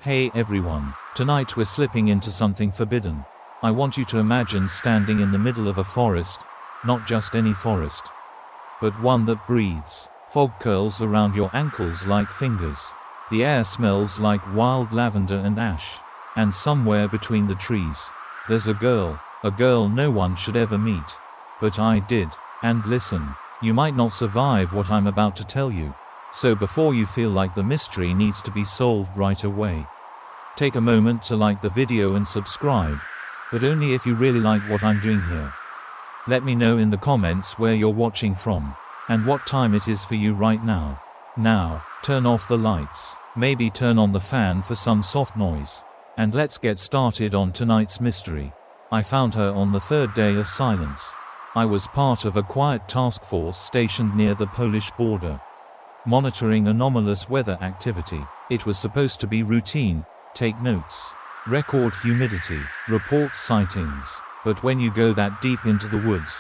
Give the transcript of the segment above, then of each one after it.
Hey everyone, tonight we're slipping into something forbidden. I want you to imagine standing in the middle of a forest, not just any forest, but one that breathes. Fog curls around your ankles like fingers. The air smells like wild lavender and ash. And somewhere between the trees, there's a girl no one should ever meet. But I did. And listen, you might not survive what I'm about to tell you. So before you feel like the mystery needs to be solved right away, take a moment to like the video and subscribe, but only if you really like what I'm doing here. Let me know in the comments where you're watching from, and what time it is for you right now. Now, turn off the lights, maybe turn on the fan for some soft noise, and let's get started on tonight's mystery. I found her on the third day of silence. I was part of a quiet task force stationed near the Polish border, monitoring anomalous weather activity. It was supposed to be routine, take notes, record humidity, report sightings. But when you go that deep into the woods,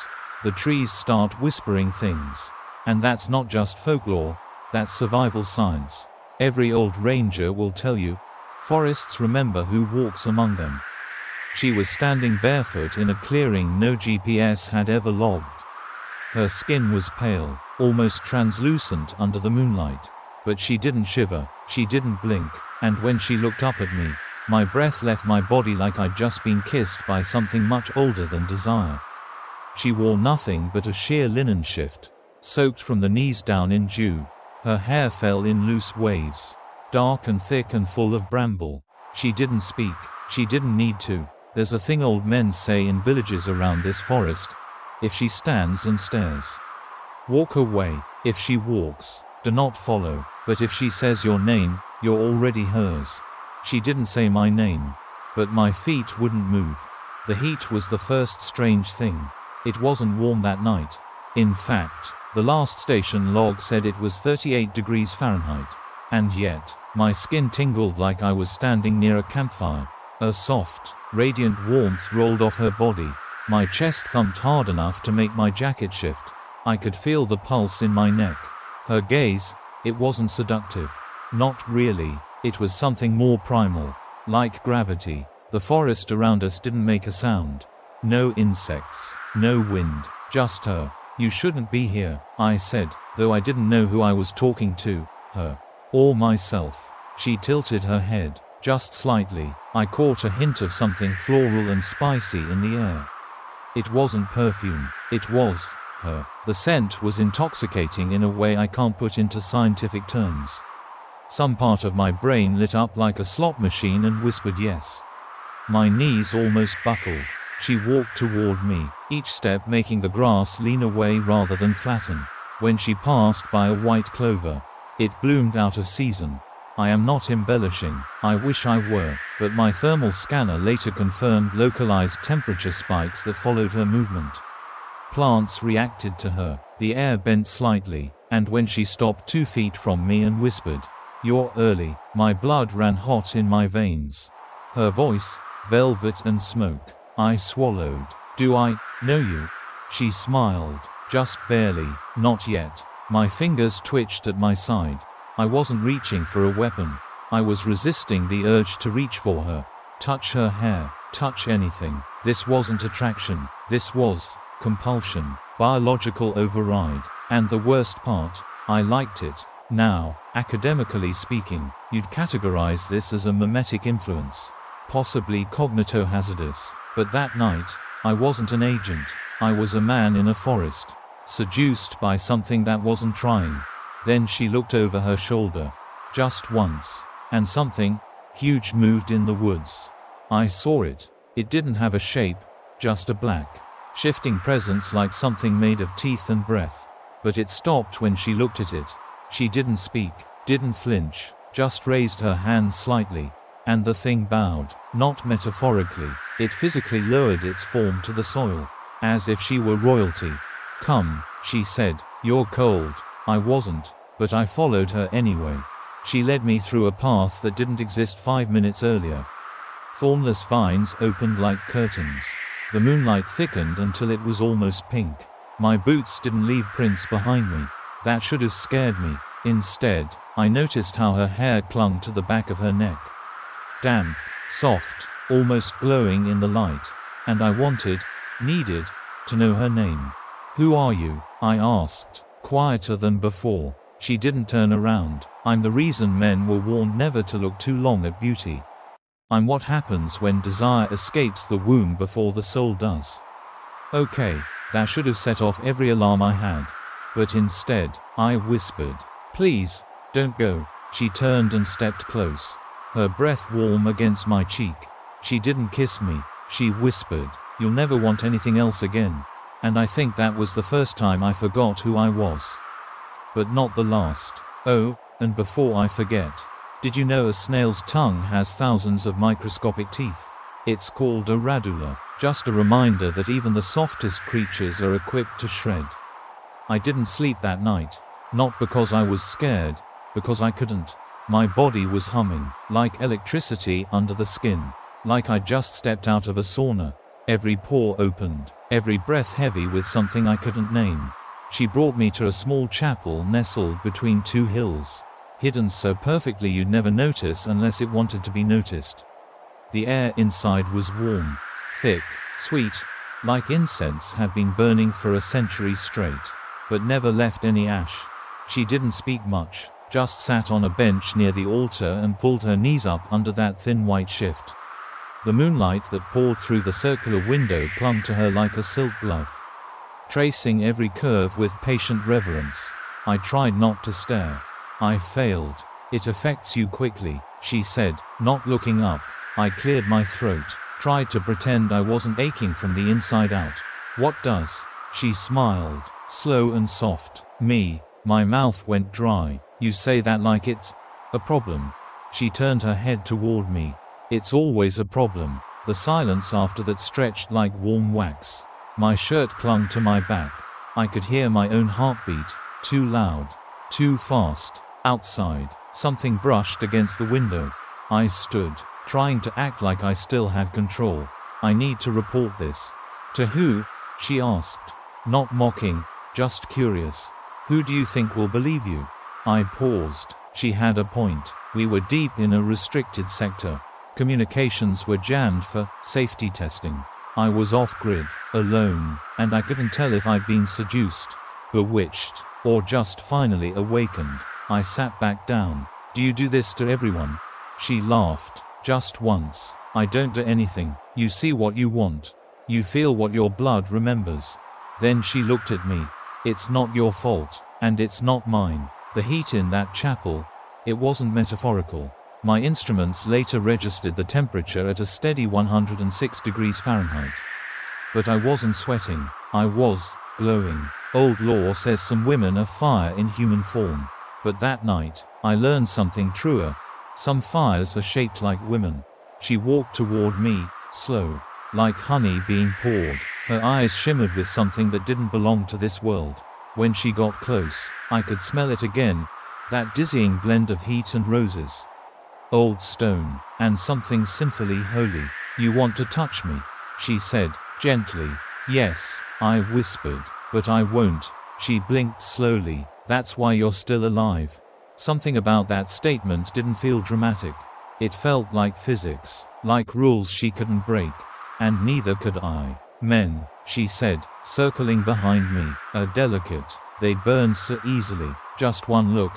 the trees start whispering things. And that's not just folklore, that's survival science. Every old ranger will tell you, forests remember who walks among them. She was standing barefoot in a clearing no GPS had ever logged. Her skin was pale, almost translucent under the moonlight. But she didn't shiver, she didn't blink, and when she looked up at me, my breath left my body like I'd just been kissed by something much older than desire. She wore nothing but a sheer linen shift, soaked from the knees down in dew. Her hair fell in loose waves, dark and thick and full of bramble. She didn't speak, she didn't need to. There's a thing old men say in villages around this forest: if she stands and stares, walk away. If she walks, do not follow. But if she says your name, you're already hers. She didn't say my name, but my feet wouldn't move. The heat was the first strange thing. It wasn't warm that night. In fact, the last station log said it was 38 degrees Fahrenheit. And yet, my skin tingled like I was standing near a campfire. A soft, radiant warmth rolled off her body. My chest thumped hard enough to make my jacket shift. I could feel the pulse in my neck. Her gaze, it wasn't seductive. Not really. It was something more primal, like gravity. The forest around us didn't make a sound. No insects, no wind, just her. You shouldn't be here, I said, though I didn't know who I was talking to, her or myself. She tilted her head, just slightly. I caught a hint of something floral and spicy in the air. It wasn't perfume, it was her. The scent was intoxicating in a way I can't put into scientific terms. Some part of my brain lit up like a slot machine and whispered yes. My knees almost buckled. She walked toward me, each step making the grass lean away rather than flatten. When she passed by a white clover, it bloomed out of season. I am not embellishing, I wish I were, but my thermal scanner later confirmed localized temperature spikes that followed her movement. Plants reacted to her. The air bent slightly, and when she stopped 2 feet from me and whispered, "You're early," my blood ran hot in my veins. Her voice, velvet and smoke. I swallowed. "Do I know you?" She smiled. "Just barely, not yet." My fingers twitched at my side. I wasn't reaching for a weapon. I was resisting the urge to reach for her. Touch her hair, touch anything. This wasn't attraction. This was compulsion, biological override. And the worst part, I liked it. Now, academically speaking, you'd categorize this as a mimetic influence, possibly cognitohazardous. But that night, I wasn't an agent. I was a man in a forest, seduced by something that wasn't trying. Then she looked over her shoulder, just once, and something huge moved in the woods. I saw it. It didn't have a shape, just a black, shifting presence like something made of teeth and breath. But it stopped when she looked at it. She didn't speak, didn't flinch, just raised her hand slightly. And the thing bowed, not metaphorically. It physically lowered its form to the soil, as if she were royalty. "Come," she said. "You're cold." I wasn't, but I followed her anyway. She led me through a path that didn't exist 5 minutes earlier. Thornless vines opened like curtains. The moonlight thickened until it was almost pink. My boots didn't leave prints behind me. That should have scared me. Instead, I noticed how her hair clung to the back of her neck. damp, soft, almost glowing in the light. And I needed, to know her name. "Who are you?" I asked, quieter than before. She didn't turn around. "I'm the reason men were warned never to look too long at beauty. I'm what happens when desire escapes the womb before the soul does." Okay, that should have set off every alarm I had. But instead, I whispered, "Please, don't go." She turned and stepped close, her breath warm against my cheek. She didn't kiss me. She whispered, "You'll never want anything else again." And I think that was the first time I forgot who I was. But not the last. Oh, and before I forget, did you know a snail's tongue has thousands of microscopic teeth? It's called a radula. Just a reminder that even the softest creatures are equipped to shred. I didn't sleep that night. Not because I was scared, because I couldn't. My body was humming, like electricity under the skin. Like I just stepped out of a sauna. Every pore opened, every breath heavy with something I couldn't name. She brought me to a small chapel nestled between two hills, hidden so perfectly you'd never notice unless it wanted to be noticed. The air inside was warm, thick, sweet, like incense had been burning for a century straight, but never left any ash. She didn't speak much, just sat on a bench near the altar and pulled her knees up under that thin white shift. The moonlight that poured through the circular window clung to her like a silk glove, tracing every curve with patient reverence. I tried not to stare. I failed. "It affects you quickly," she said, not looking up. I cleared my throat, tried to pretend I wasn't aching from the inside out. "What does?" She smiled, slow and soft. "Me." My mouth went dry. "You say that like it's a problem." She turned her head toward me. "It's always a problem." The silence after that stretched like warm wax. My shirt clung to my back. I could hear my own heartbeat, too loud, too fast. Outside, something brushed against the window. I stood, trying to act like I still had control. "I need to report this." "To who?" she asked. Not mocking, just curious. "Who do you think will believe you?" I paused. She had a point. We were deep in a restricted sector. Communications were jammed for safety testing. I was off-grid, alone, and I couldn't tell if I'd been seduced, bewitched, or just finally awakened. I sat back down. "Do you do this to everyone?" She laughed. "Just once. I don't do anything. You see what you want. You feel what your blood remembers." Then she looked at me. "It's not your fault, and it's not mine." The heat in that chapel, it wasn't metaphorical. My instruments later registered the temperature at a steady 106 degrees Fahrenheit. But I wasn't sweating. I was glowing. Old lore says some women are fire in human form. But that night, I learned something truer. Some fires are shaped like women. She walked toward me, slow, like honey being poured. Her eyes shimmered with something that didn't belong to this world. When she got close, I could smell it again, that dizzying blend of heat and roses. Old stone, and something sinfully holy. "You want to touch me?" she said, gently. "Yes," I whispered, "but I won't." She blinked slowly. "That's why you're still alive." Something about that statement didn't feel dramatic. It felt like physics, like rules she couldn't break. And neither could I. "Men," she said, circling behind me, "are delicate. They burn so easily. Just one look,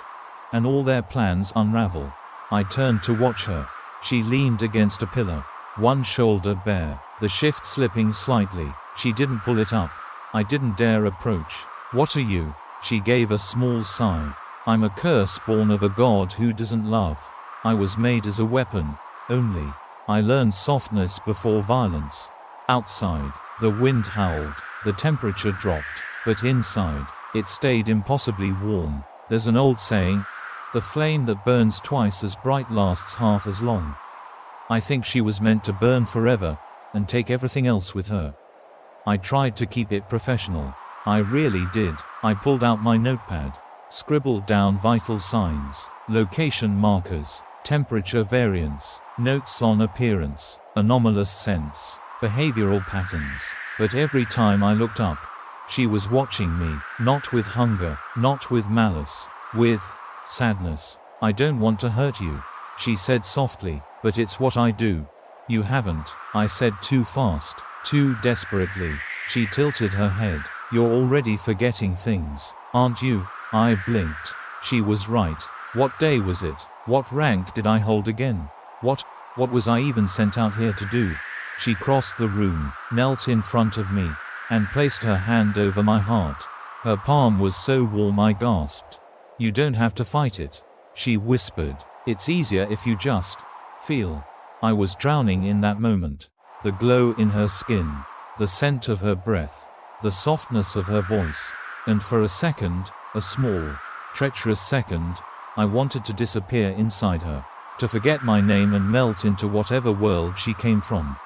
and all their plans unravel." I turned to watch her. She leaned against a pillar, one shoulder bare, the shift slipping slightly. She didn't pull it up. I didn't dare approach. "What are you?" She gave a small sigh. "I'm a curse born of a god who doesn't love. I was made as a weapon, only. I learned softness before violence." Outside, the wind howled, the temperature dropped, but inside, it stayed impossibly warm. There's an old saying, "The flame that burns twice as bright lasts half as long." I think she was meant to burn forever, and take everything else with her. I tried to keep it professional. I really did. I pulled out my notepad, scribbled down vital signs, location markers, temperature variance, notes on appearance, anomalous scents, behavioral patterns. But every time I looked up, she was watching me, not with hunger, not with malice, with sadness. "I don't want to hurt you," she said softly, but it's what I do. You haven't, I said too fast, too desperately. She tilted her head. You're already forgetting things, aren't you? I blinked. She was right. What day was it? What rank did I hold again? What was I even sent out here to do? She crossed the room, knelt in front of me, and placed her hand over my heart. Her palm was so warm I gasped. You don't have to fight it, she whispered. It's easier if you just feel. I was drowning in that moment. The glow in her skin, the scent of her breath, the softness of her voice. And for a second, a small, treacherous second, I wanted to disappear inside her, to forget my name and melt into whatever world she came from.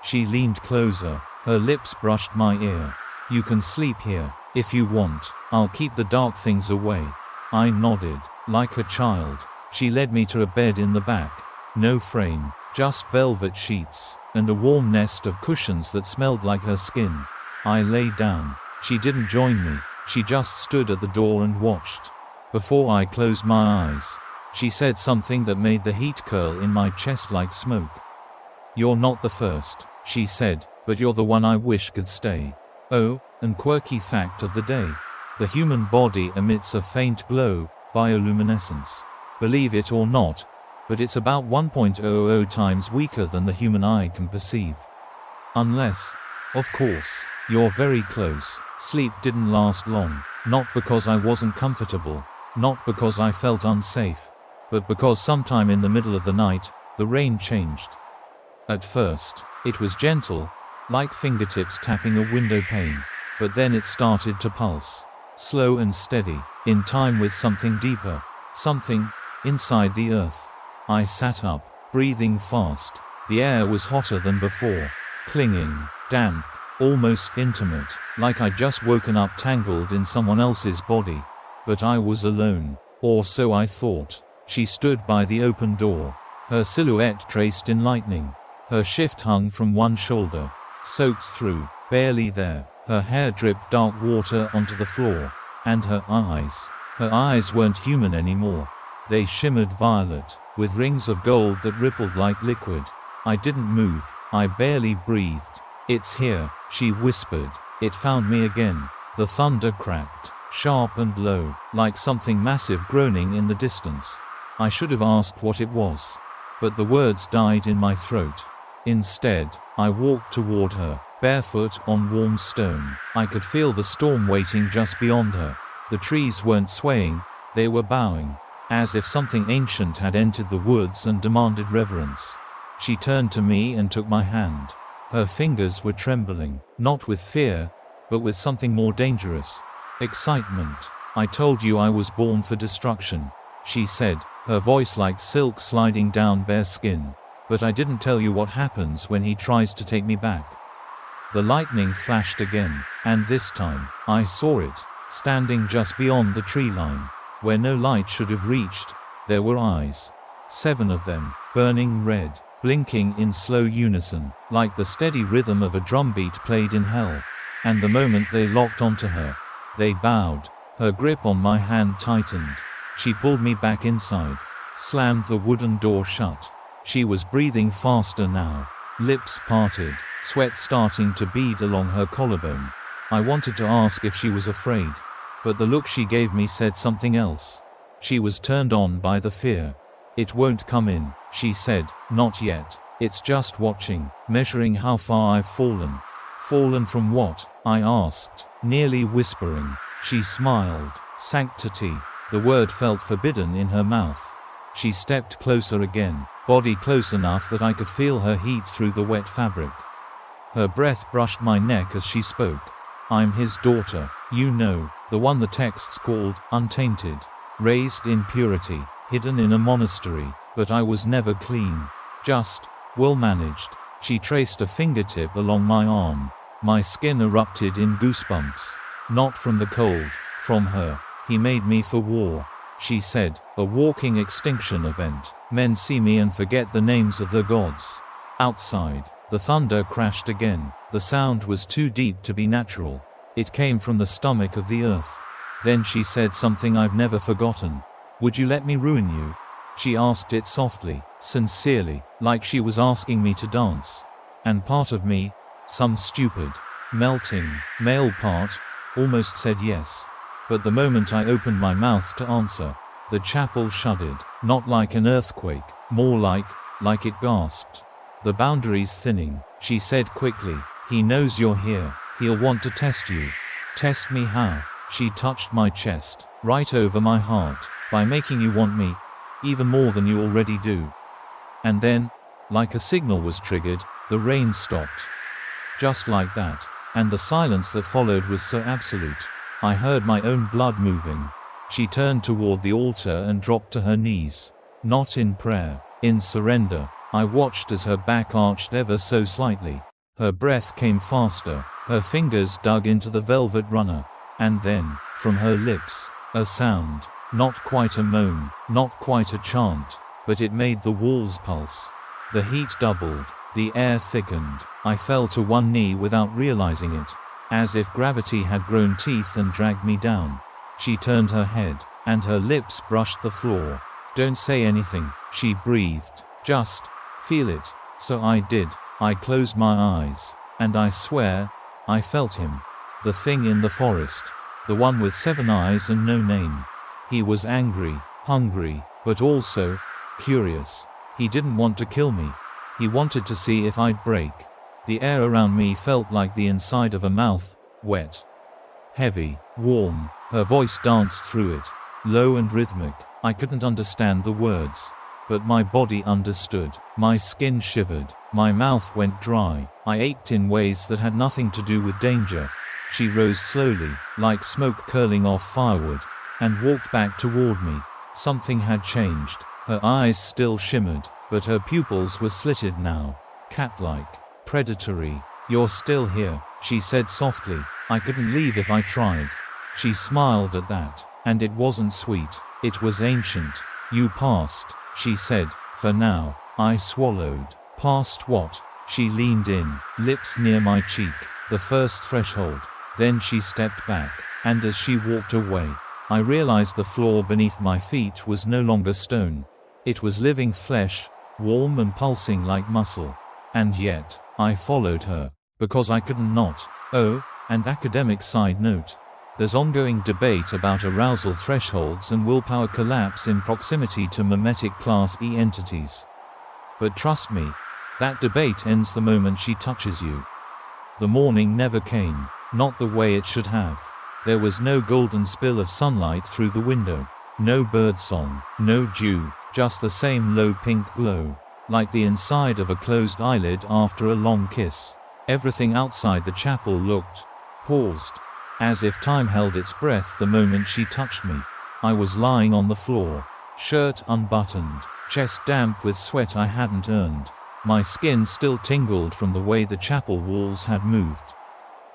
She leaned closer, her lips brushed my ear. You can sleep here, if you want. I'll keep the dark things away. I nodded, like a child. She led me to a bed in the back. No frame, just velvet sheets, and a warm nest of cushions that smelled like her skin. I lay down. She didn't join me, she just stood at the door and watched. Before I closed my eyes, she said something that made the heat curl in my chest like smoke. You're not the first, she said, but you're the one I wish could stay. Oh, and quirky fact of the day. The human body emits a faint glow, bioluminescence. Believe it or not, but it's about 1.00 times weaker than the human eye can perceive. Unless, of course, you're very close. Sleep didn't last long, not because I wasn't comfortable, not because I felt unsafe, but because sometime in the middle of the night, the rain changed. At first, it was gentle, like fingertips tapping a window pane, but then it started to pulse, slow and steady, in time with something deeper, something inside the earth. I sat up, breathing fast. The air was hotter than before, clinging, damp, almost intimate, like I'd just woken up tangled in someone else's body. But I was alone, or so I thought. She stood by the open door, her silhouette traced in lightning. Her shift hung from one shoulder, soaked through, barely there. Her hair dripped dark water onto the floor. And her eyes weren't human anymore. They shimmered violet, with rings of gold that rippled like liquid. I didn't move, I barely breathed. It's here, she whispered. It found me again. The thunder cracked, sharp and low, like something massive groaning in the distance. I should have asked what it was, but the words died in my throat. Instead, I walked toward her, barefoot on warm stone. I could feel the storm waiting just beyond her. The trees weren't swaying, they were bowing, as if something ancient had entered the woods and demanded reverence. She turned to me and took my hand. Her fingers were trembling, not with fear, but with something more dangerous. Excitement. I told you I was born for destruction, she said, her voice like silk sliding down bare skin. But I didn't tell you what happens when he tries to take me back. The lightning flashed again, and this time, I saw it, standing just beyond the tree line. Where no light should have reached, there were eyes. 7 of them, burning red, blinking in slow unison, like the steady rhythm of a drumbeat played in hell. And the moment they locked onto her, they bowed. Her grip on my hand tightened. She pulled me back inside, slammed the wooden door shut. She was breathing faster now, lips parted, sweat starting to bead along her collarbone. I wanted to ask if she was afraid, but the look she gave me said something else. She was turned on by the fear. It won't come in, she said, not yet. It's just watching, measuring how far I've fallen. Fallen from what? I asked, nearly whispering. She smiled. Sanctity. The word felt forbidden in her mouth. She stepped closer again, body close enough that I could feel her heat through the wet fabric. Her breath brushed my neck as she spoke. I'm his daughter, you know, the one the texts called untainted, raised in purity, hidden in a monastery, but I was never clean. Just well managed. She traced a fingertip along my arm. My skin erupted in goosebumps. Not from the cold, from her. He made me for war, she said, a walking extinction event. Men see me and forget the names of the gods. Outside, the thunder crashed again. The sound was too deep to be natural. It came from the stomach of the earth. Then she said something I've never forgotten. Would you let me ruin you? She asked it softly, sincerely, like she was asking me to dance. And part of me, some stupid, melting, male part, almost said yes. But the moment I opened my mouth to answer, the chapel shuddered, not like an earthquake, more like it gasped. The boundaries thinning, she said quickly. He knows you're here. He'll want to test you. Test me how? She touched my chest, right over my heart, by making you want me, even more than you already do. And then, like a signal was triggered, the rain stopped. Just like that. And the silence that followed was so absolute. I heard my own blood moving. She turned toward the altar and dropped to her knees. Not in prayer, in surrender. I watched as her back arched ever so slightly. Her breath came faster, her fingers dug into the velvet runner. And then, from her lips, a sound. Not quite a moan, not quite a chant, but it made the walls pulse. The heat doubled, the air thickened. I fell to one knee without realizing it, as if gravity had grown teeth and dragged me down. She turned her head, and her lips brushed the floor. Don't say anything, she breathed. Just feel it. So I did. I closed my eyes, and I swear, I felt him. The thing in the forest. The one with 7 eyes and no name. He was angry, hungry, but also curious. He didn't want to kill me. He wanted to see if I'd break. The air around me felt like the inside of a mouth, wet, heavy, warm. Her voice danced through it, low and rhythmic. I couldn't understand the words, but my body understood. My skin shivered, my mouth went dry. I ached in ways that had nothing to do with danger. She rose slowly, like smoke curling off firewood, and walked back toward me. Something had changed. Her eyes still shimmered, but her pupils were slitted now. Cat-like, predatory. You're still here, she said softly. I couldn't leave if I tried. She smiled at that, and it wasn't sweet. It was ancient. You passed, she said, for now. I swallowed. Past what? She leaned in, lips near my cheek. The first threshold. Then she stepped back, and as she walked away, I realized the floor beneath my feet was no longer stone. It was living flesh, warm and pulsing like muscle. And yet, I followed her, because I couldn't not. Oh, and academic side note. There's ongoing debate about arousal thresholds and willpower collapse in proximity to mimetic Class E entities. But trust me, that debate ends the moment she touches you. The morning never came, not the way it should have. There was no golden spill of sunlight through the window, no birdsong, no dew, just the same low pink glow, like the inside of a closed eyelid after a long kiss. Everything outside the chapel looked paused, as if time held its breath the moment she touched me. I was lying on the floor, shirt unbuttoned, chest damp with sweat I hadn't earned. My skin still tingled from the way the chapel walls had moved.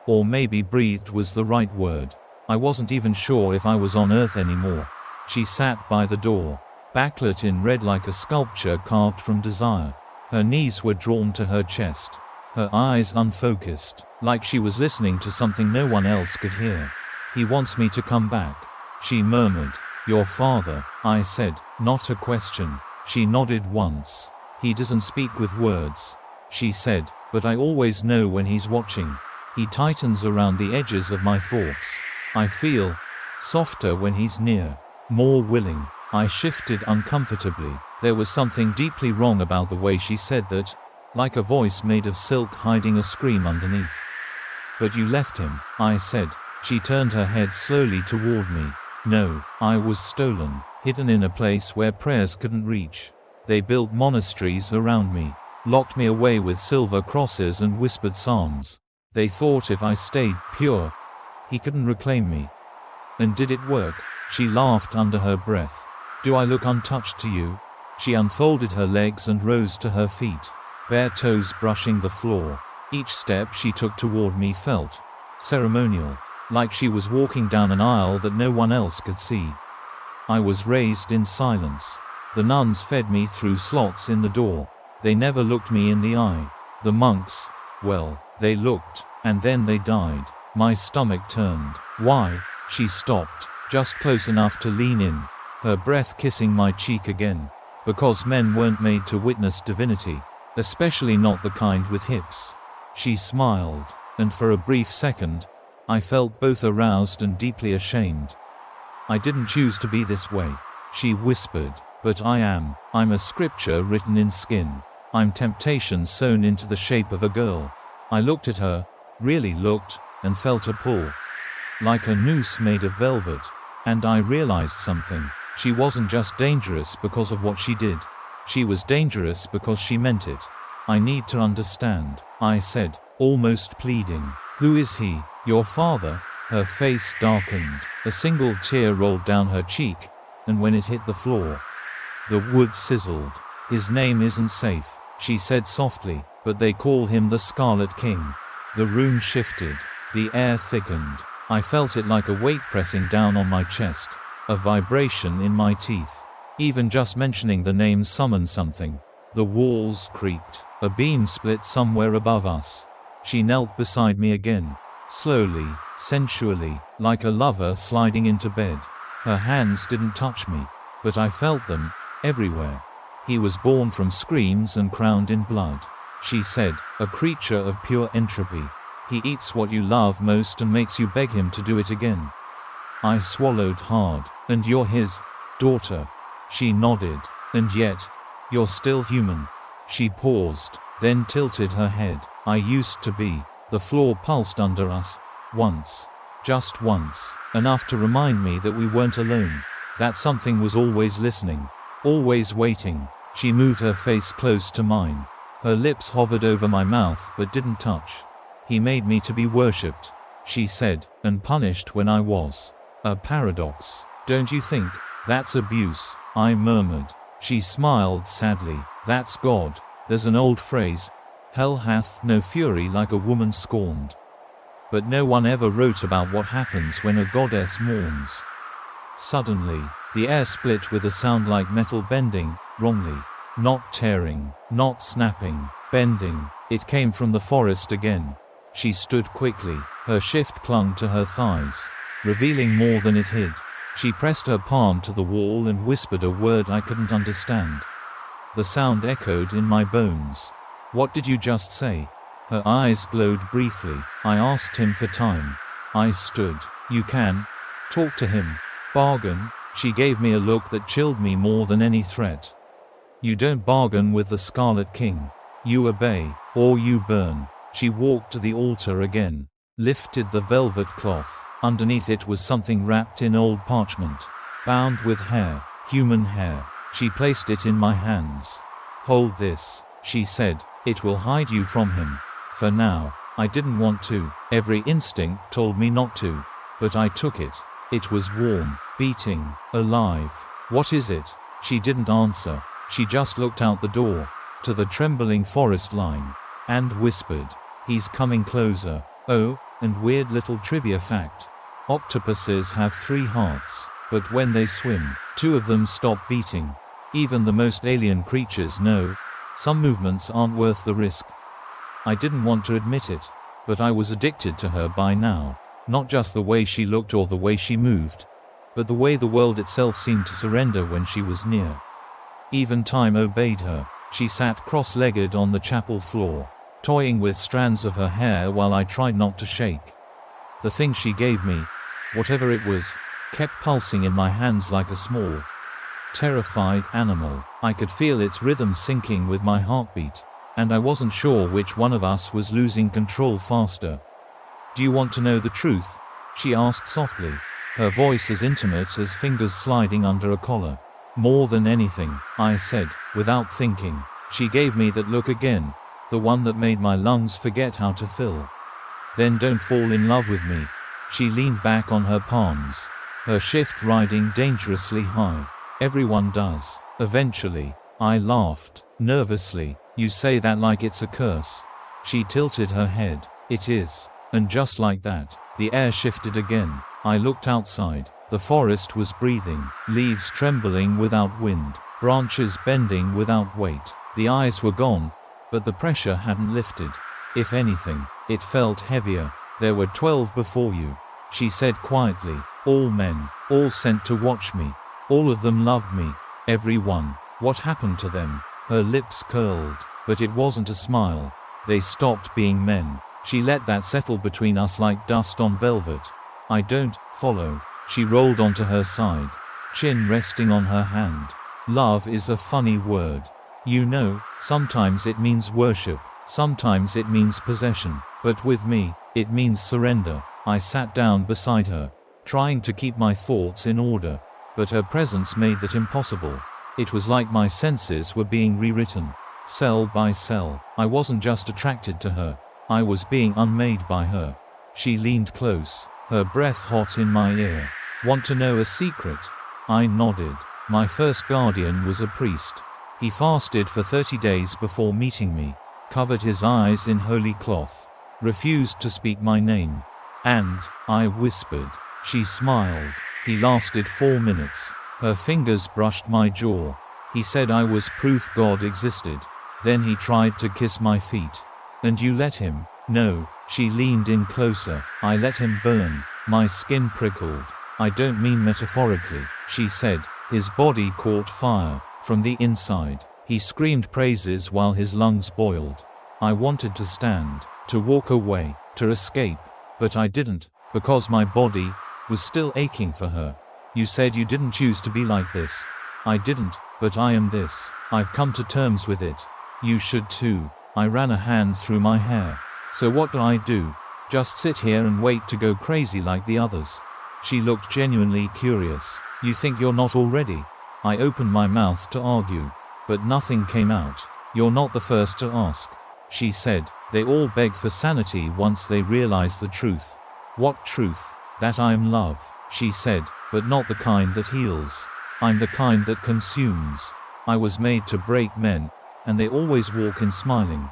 Or maybe breathed was the right word. I wasn't even sure if I was on Earth anymore. She sat by the door, backlit in red like a sculpture carved from desire. Her knees were drawn to her chest, her eyes unfocused, like she was listening to something no one else could hear. He wants me to come back, she murmured. Your father, I said, not a question. She nodded once. He doesn't speak with words, she said, but I always know when he's watching. He tightens around the edges of my thoughts. I feel softer when he's near, more willing. I shifted uncomfortably. There was something deeply wrong about the way she said that, like a voice made of silk hiding a scream underneath. But you left him, I said. She turned her head slowly toward me. No, I was stolen, hidden in a place where prayers couldn't reach. They built monasteries around me, locked me away with silver crosses and whispered psalms. They thought if I stayed pure, he couldn't reclaim me. And did it work? She laughed under her breath. Do I look untouched to you? She unfolded her legs and rose to her feet, bare toes brushing the floor. Each step she took toward me felt ceremonial, like she was walking down an aisle that no one else could see. I was raised in silence. The nuns fed me through slots in the door. They never looked me in the eye. The monks, well, they looked, and then they died. My stomach turned. Why? She stopped, just close enough to lean in, her breath kissing my cheek again. Because men weren't made to witness divinity. Especially not the kind with hips. She smiled, and for a brief second, I felt both aroused and deeply ashamed. I didn't choose to be this way, she whispered, but I am. I'm a scripture written in skin. I'm temptation sewn into the shape of a girl. I looked at her, really looked, and felt a pull. Like a noose made of velvet. And I realized something. She wasn't just dangerous because of what she did. She was dangerous because she meant it. I need to understand, I said, almost pleading. Who is he? Your father? Her face darkened. A single tear rolled down her cheek, and when it hit the floor, the wood sizzled. His name isn't safe, she said softly, but they call him the Scarlet King. The room shifted. The air thickened. I felt it like a weight pressing down on my chest. A vibration in my teeth. Even just mentioning the name summoned something. The walls creaked. A beam split somewhere above us. She knelt beside me again. Slowly, sensually, like a lover sliding into bed. Her hands didn't touch me, but I felt them, everywhere. He was born from screams and crowned in blood. She said, a creature of pure entropy. He eats what you love most and makes you beg him to do it again. I swallowed hard. And you're his daughter. She nodded. And yet, you're still human. She paused, then tilted her head. I used to be. The floor pulsed under us. Once. Just once. Enough to remind me that we weren't alone. That something was always listening. Always waiting. She moved her face close to mine. Her lips hovered over my mouth but didn't touch. He made me to be worshipped, she said, and punished when I was. A paradox. Don't you think? That's abuse, I murmured. She smiled sadly. That's God. There's an old phrase, hell hath no fury like a woman scorned. But no one ever wrote about what happens when a goddess mourns. Suddenly, the air split with a sound like metal bending, wrongly. Not tearing, not snapping, bending. It came from the forest again. She stood quickly. Her shift clung to her thighs, revealing more than it hid. She pressed her palm to the wall and whispered a word I couldn't understand. The sound echoed in my bones. What did you just say? Her eyes glowed briefly. I asked him for time. I stood. You can talk to him. Bargain? She gave me a look that chilled me more than any threat. You don't bargain with the Scarlet King. You obey, or you burn. She walked to the altar again, lifted the velvet cloth. Underneath it was something wrapped in old parchment, bound with hair, human hair. She placed it in my hands. Hold this, she said. It will hide you from him. For now. I didn't want to. Every instinct told me not to. But I took it. It was warm, beating, alive. What is it? She didn't answer. She just looked out the door, to the trembling forest line, and whispered, he's coming closer. Oh, and weird little trivia fact. Octopuses have 3 hearts, but when they swim, 2 of them stop beating. Even the most alien creatures know, some movements aren't worth the risk. I didn't want to admit it, but I was addicted to her by now. Not just the way she looked or the way she moved, but the way the world itself seemed to surrender when she was near. Even time obeyed her. She sat cross-legged on the chapel floor, toying with strands of her hair while I tried not to shake. The thing she gave me, whatever it was, kept pulsing in my hands like a small, terrified animal. I could feel its rhythm syncing with my heartbeat, and I wasn't sure which one of us was losing control faster. Do you want to know the truth? She asked softly, her voice as intimate as fingers sliding under a collar. More than anything, I said, without thinking. She gave me that look again, the one that made my lungs forget how to fill. Then don't fall in love with me. She leaned back on her palms, her shift riding dangerously high. Everyone does. Eventually. I laughed, nervously. You say that like it's a curse. She tilted her head. It is. And just like that, the air shifted again. I looked outside. The forest was breathing, leaves trembling without wind, branches bending without weight. The eyes were gone, but the pressure hadn't lifted. If anything, it felt heavier. There were 12 before you, she said quietly. All men, all sent to watch me. All of them loved me. Every one. What happened to them? Her lips curled, but it wasn't a smile. They stopped being men. She let that settle between us like dust on velvet. I don't follow. She rolled onto her side, chin resting on her hand. Love is a funny word. You know, sometimes it means worship, sometimes it means possession, but with me, it means surrender. I sat down beside her, trying to keep my thoughts in order, but her presence made that impossible. It was like my senses were being rewritten, cell by cell. I wasn't just attracted to her, I was being unmade by her. She leaned close, her breath hot in my ear. Want to know a secret? I nodded. My first guardian was a priest. He fasted for 30 days before meeting me, covered his eyes in holy cloth, refused to speak my name. And, I whispered. She smiled. He lasted 4 minutes. Her fingers brushed my jaw. He said I was proof God existed. Then he tried to kiss my feet. And you let him? No. She leaned in closer. I let him burn. My skin prickled. I don't mean metaphorically, she said. His body caught fire from the inside. He screamed praises while his lungs boiled. I wanted to stand, to walk away, to escape, but I didn't, because my body was still aching for her. You said you didn't choose to be like this. I didn't, but I am this. I've come to terms with it. You should too. I ran a hand through my hair. So what do I do? Just sit here and wait to go crazy like the others? She looked genuinely curious. You think you're not already? I opened my mouth to argue, but nothing came out. You're not the first to ask, she said. They all beg for sanity once they realize the truth. What truth? That I'm love, she said, but not the kind that heals. I'm the kind that consumes. I was made to break men, and they always walk in smiling.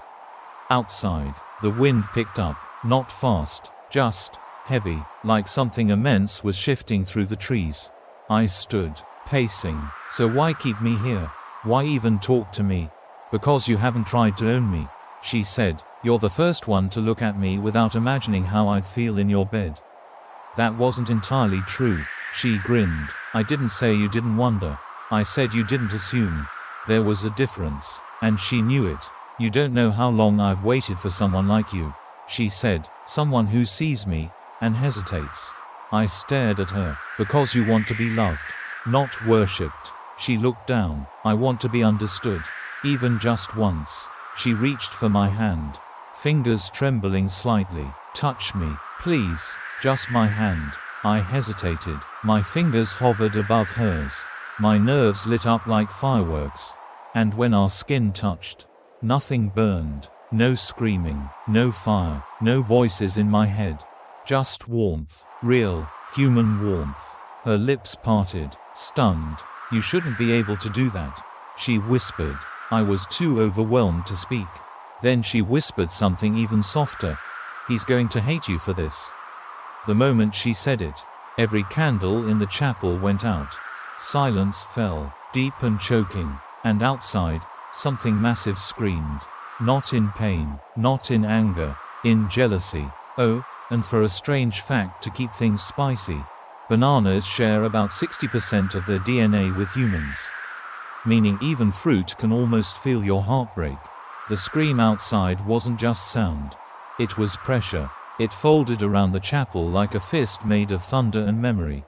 Outside, the wind picked up, not fast, just heavy, like something immense was shifting through the trees. I stood, pacing. So why keep me here? Why even talk to me? Because you haven't tried to own me, she said. You're the first one to look at me without imagining how I'd feel in your bed. That wasn't entirely true, she grinned. I didn't say you didn't wonder. I said you didn't assume. There was a difference, and she knew it. You don't know how long I've waited for someone like you, she said. Someone who sees me, and hesitates. I stared at her. Because you want to be loved, not worshipped. She looked down. I want to be understood. Even just once. She reached for my hand, fingers trembling slightly. Touch me, please. Just my hand. I hesitated. My fingers hovered above hers. My nerves lit up like fireworks. And when our skin touched, nothing burned. No screaming, no fire, no voices in my head. Just warmth. Real, human warmth. Her lips parted, stunned. You shouldn't be able to do that, she whispered. I was too overwhelmed to speak. Then she whispered something even softer. He's going to hate you for this. The moment she said it, every candle in the chapel went out. Silence fell, deep and choking, and outside, something massive screamed. Not in pain, not in anger, in jealousy. Oh, and for a strange fact to keep things spicy, bananas share about 60% of their DNA with humans. Meaning even fruit can almost feel your heartbreak. The scream outside wasn't just sound. It was pressure. It folded around the chapel like a fist made of thunder and memory.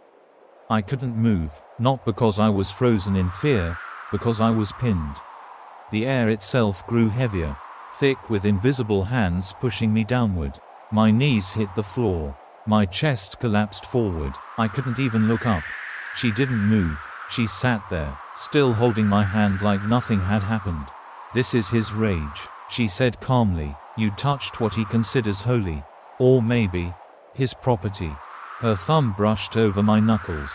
I couldn't move, not because I was frozen in fear, because I was pinned. The air itself grew heavier, thick with invisible hands pushing me downward. My knees hit the floor. My chest collapsed forward. I couldn't even look up. She didn't move. She sat there, still holding my hand like nothing had happened. This is his rage, she said calmly. You touched what he considers holy. Or maybe, his property. Her thumb brushed over my knuckles.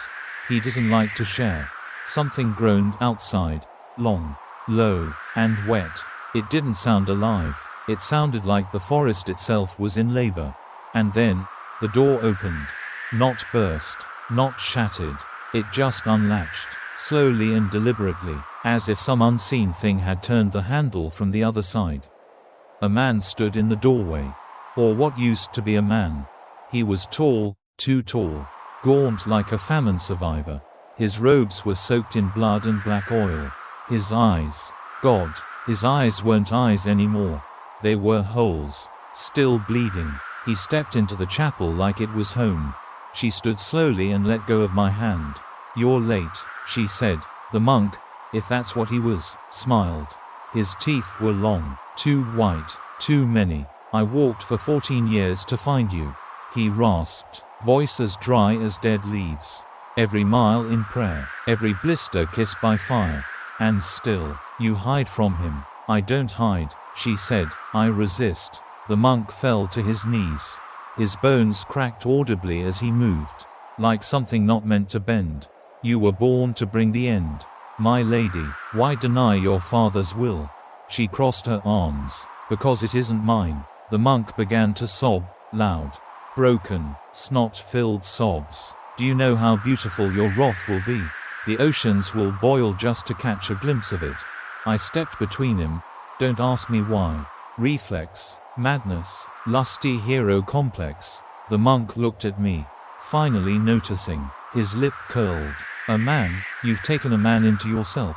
He doesn't like to share. Something groaned outside, long, low, and wet. It didn't sound alive. It sounded like the forest itself was in labor. And then, the door opened. Not burst, not shattered. It just unlatched, slowly and deliberately, as if some unseen thing had turned the handle from the other side. A man stood in the doorway. Or what used to be a man. He was tall, too tall, gaunt like a famine survivor. His robes were soaked in blood and black oil. His eyes. God. His eyes weren't eyes anymore. They were holes. Still bleeding. He stepped into the chapel like it was home. She stood slowly and let go of my hand. "You're late," she said. The monk, if that's what he was, smiled. His teeth were long. "Too white. Too many. I walked for 14 years to find you," he rasped, voice as dry as dead leaves. "Every mile in prayer. Every blister kissed by fire. And still, you hide from him." "I don't hide," she said. "I resist." The monk fell to his knees. His bones cracked audibly as he moved, like something not meant to bend. "You were born to bring the end. My lady, why deny your father's will?" She crossed her arms. "Because it isn't mine." The monk began to sob, loud, broken, snot-filled sobs. "Do you know how beautiful your wrath will be? The oceans will boil just to catch a glimpse of it." I stepped between him. "Don't ask me why." Reflex. Madness. Lusty hero complex. The monk looked at me, finally noticing. His lip curled. "A man? You've taken a man into yourself."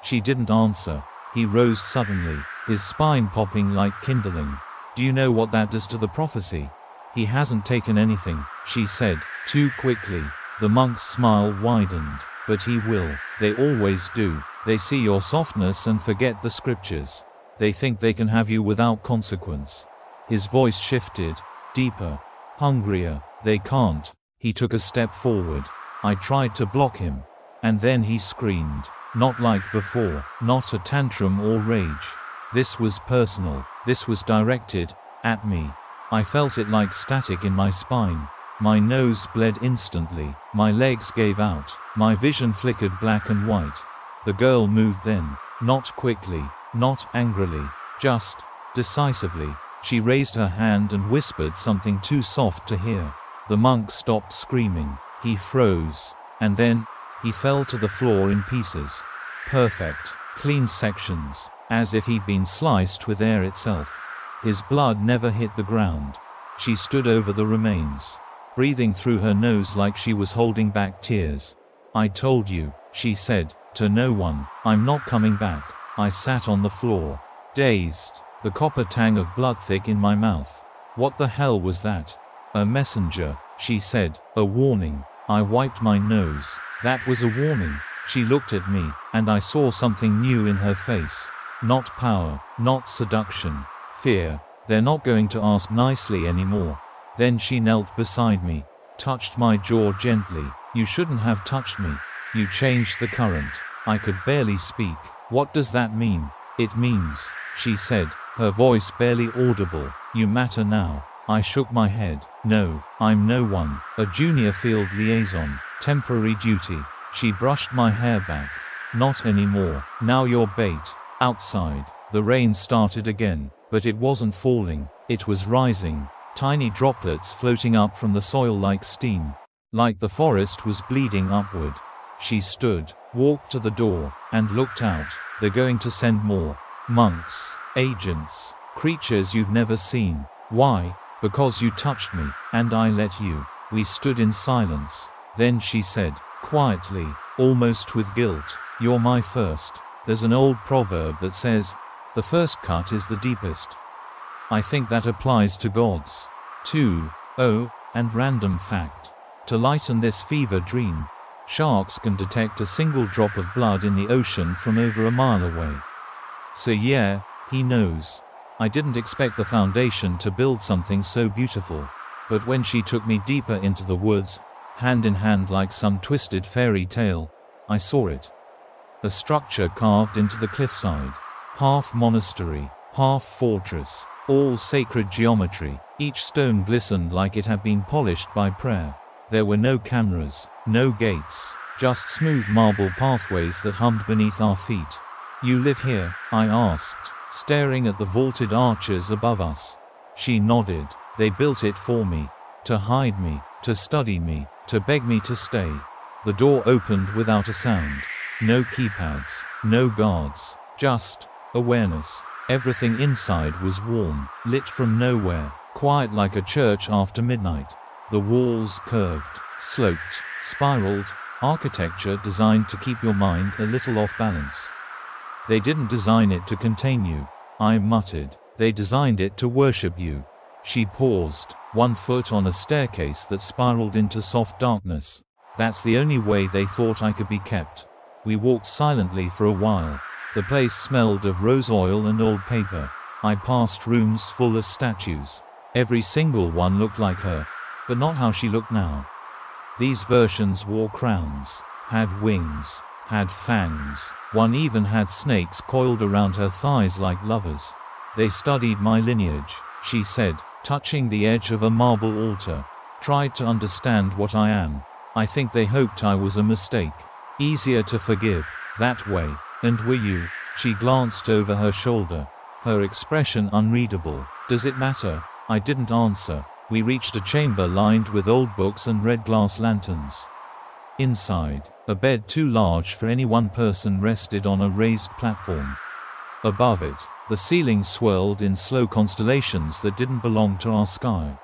She didn't answer. He rose suddenly, his spine popping like kindling. "Do you know what that does to the prophecy?" "He hasn't taken anything," she said, too quickly. The monk's smile widened. "But he will. They always do. They see your softness and forget the scriptures. They think they can have you without consequence." His voice shifted, deeper, hungrier. "They can't." He took a step forward. I tried to block him. And then he screamed. Not like before. Not a tantrum or rage. This was personal. This was directed at me. I felt it like static in my spine. My nose bled instantly. My legs gave out. My vision flickered black and white. The girl moved then. Not quickly. Not angrily. Just decisively. She raised her hand and whispered something too soft to hear. The monk stopped screaming. He froze. And then, he fell to the floor in pieces. Perfect, clean sections, as if he'd been sliced with air itself. His blood never hit the ground. She stood over the remains, breathing through her nose like she was holding back tears. "I told you," she said, "to no one. I'm not coming back." I sat on the floor, dazed, the copper tang of blood thick in my mouth. What the hell was that? "A messenger," she said, "a warning." I wiped my nose. That was a warning. She looked at me, and I saw something new in her face. Not power, not seduction. Fear. They're not going to ask nicely anymore. Then she knelt beside me, touched my jaw gently. "You shouldn't have touched me. You changed the current." I could barely speak. "What does that mean?" "It means," she said, her voice barely audible, "you matter now." I shook my head. "No, I'm no one. A junior field liaison. Temporary duty." She brushed my hair back. "Not anymore. Now you're bait." Outside, the rain started again, but it wasn't falling. It was rising, tiny droplets floating up from the soil like steam. Like the forest was bleeding upward. She stood, walked to the door, and looked out. "They're going to send more. Monks, agents, creatures you've never seen." "Why?" "Because you touched me, and I let you." We stood in silence. Then she said, quietly, almost with guilt, "You're my first." There's an old proverb that says, "The first cut is the deepest." I think that applies to gods, too. Oh, and random fact. To lighten this fever dream, sharks can detect a single drop of blood in the ocean from over a mile away. So yeah, he knows. I didn't expect the Foundation to build something so beautiful. But when she took me deeper into the woods, hand in hand like some twisted fairy tale, I saw it. A structure carved into the cliffside. Half monastery, half fortress, all sacred geometry. Each stone glistened like it had been polished by prayer. There were no cameras, no gates, just smooth marble pathways that hummed beneath our feet. "You live here?" I asked, staring at the vaulted arches above us. She nodded. "They built it for me. To hide me, to study me, to beg me to stay." The door opened without a sound. No keypads, no guards, just awareness. Everything inside was warm, lit from nowhere, quiet like a church after midnight. The walls curved, sloped, spiraled, architecture designed to keep your mind a little off balance. They didn't design it to contain you. I muttered. They designed it to worship you. She paused, 1 foot on a staircase that spiraled into soft darkness. That's the only way they thought I could be kept. We walked silently for a while. The place smelled of rose oil and old paper. I passed rooms full of statues. Every single one looked like her, but not how she looked now. These versions wore crowns, had wings, had fangs. One even had snakes coiled around her thighs like lovers. They studied my lineage, she said, touching the edge of a marble altar. Tried to understand what I am. I think they hoped I was a mistake. Easier to forgive, that way. And were you? She glanced over her shoulder. Her expression unreadable. Does it matter? I didn't answer. We reached a chamber lined with old books and red glass lanterns. Inside, a bed too large for any one person rested on a raised platform. Above it, the ceiling swirled in slow constellations that didn't belong to our sky.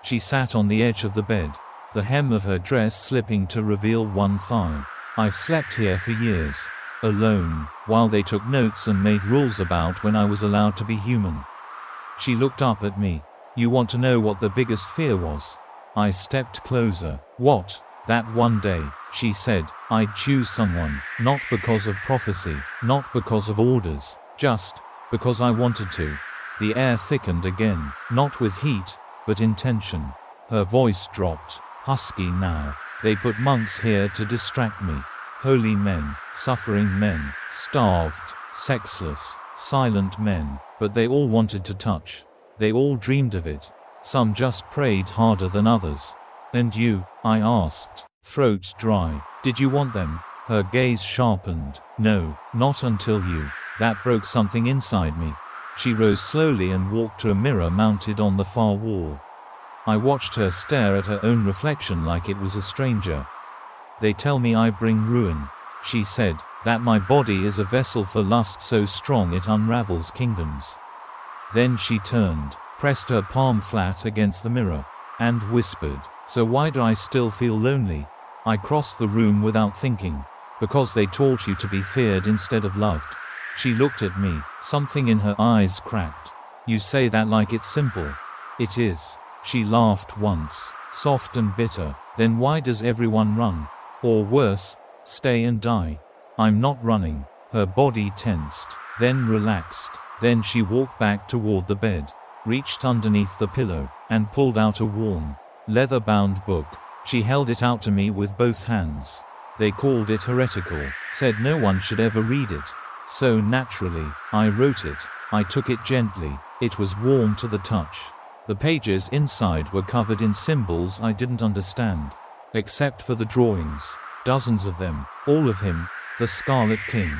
She sat on the edge of the bed, the hem of her dress slipping to reveal one thigh. I've slept here for years, alone, while they took notes and made rules about when I was allowed to be human. She looked up at me. You want to know what the biggest fear was? I stepped closer. What? That one day, she said, I'd choose someone, not because of prophecy, not because of orders, just because I wanted to. The air thickened again, not with heat, but intention. Her voice dropped, husky now. They put monks here to distract me. Holy men, suffering men, starved, sexless, silent men, but they all wanted to touch. They all dreamed of it. Some just prayed harder than others. And you? I asked, throat dry. Did you want them? Her gaze sharpened. No, not until you. That broke something inside me. She rose slowly and walked to a mirror mounted on the far wall. I watched her stare at her own reflection like it was a stranger. They tell me I bring ruin, she said, that my body is a vessel for lust so strong it unravels kingdoms. Then she turned, pressed her palm flat against the mirror, and whispered, so why do I still feel lonely? I crossed the room without thinking. Because they taught you to be feared instead of loved. She looked at me, something in her eyes cracked. You say that like it's simple. It is. She laughed once, soft and bitter. Then why does everyone run? Or worse, stay and die? I'm not running. Her body tensed, then relaxed. Then she walked back toward the bed, reached underneath the pillow, and pulled out a worn, leather-bound book. She held it out to me with both hands. They called it heretical, said no one should ever read it. So naturally, I wrote it. I took it gently. It was warm to the touch. The pages inside were covered in symbols I didn't understand. Except for the drawings. Dozens of them. All of him. The Scarlet King.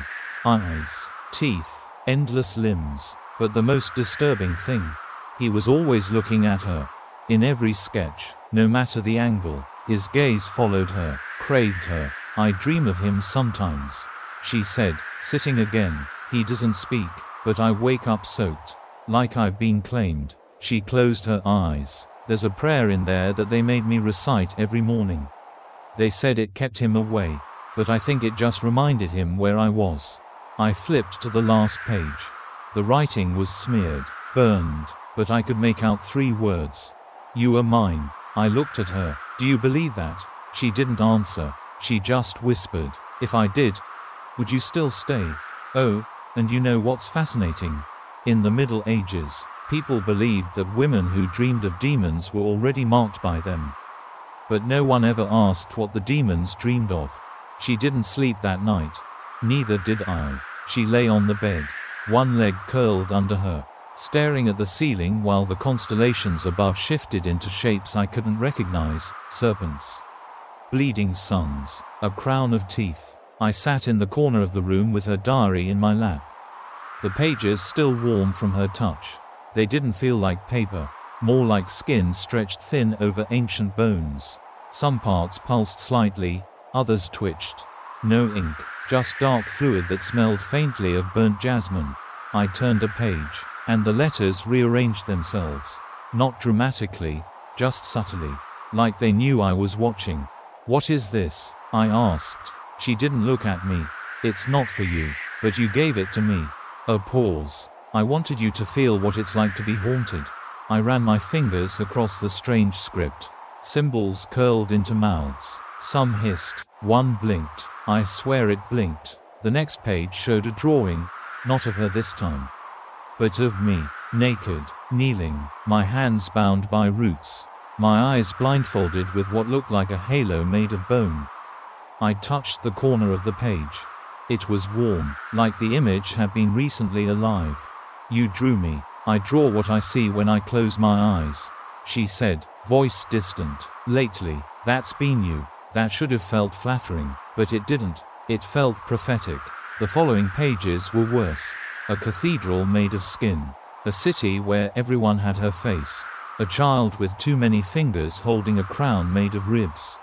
Eyes. Teeth. Endless limbs. But the most disturbing thing. He was always looking at her. In every sketch. No matter the angle. His gaze followed her. Craved her. I dream of him sometimes. She said, sitting again. He doesn't speak, but I wake up soaked. Like I've been claimed. She closed her eyes. There's a prayer in there that they made me recite every morning. They said it kept him away, but I think it just reminded him where I was. I flipped to the last page. The writing was smeared, burned, but I could make out 3 words. You are mine. I looked at her. Do you believe that? She didn't answer. She just whispered, if I did, would you still stay? Oh, and you know what's fascinating? In the Middle Ages, people believed that women who dreamed of demons were already marked by them. But no one ever asked what the demons dreamed of. She didn't sleep that night. Neither did I. She lay on the bed, one leg curled under her, staring at the ceiling while the constellations above shifted into shapes I couldn't recognize, serpents, bleeding suns, a crown of teeth. I sat in the corner of the room with her diary in my lap. The pages still warm from her touch. They didn't feel like paper, more like skin stretched thin over ancient bones. Some parts pulsed slightly, others twitched. No ink, just dark fluid that smelled faintly of burnt jasmine. I turned a page, and the letters rearranged themselves. Not dramatically, just subtly, like they knew I was watching. What is this? I asked. She didn't look at me. It's not for you. But you gave it to me. A pause. I wanted you to feel what it's like to be haunted. I ran my fingers across the strange script. Symbols curled into mouths. Some hissed. One blinked. I swear it blinked. The next page showed a drawing, not of her this time, but of me, naked, kneeling, my hands bound by roots, my eyes blindfolded with what looked like a halo made of bone. I touched the corner of the page. It was warm, like the image had been recently alive. You drew me. I draw what I see when I close my eyes, she said, voice distant. Lately, that's been you. That should have felt flattering, but it didn't. It felt prophetic. The following pages were worse. A cathedral made of skin. A city where everyone had her face. A child with too many fingers holding a crown made of ribs.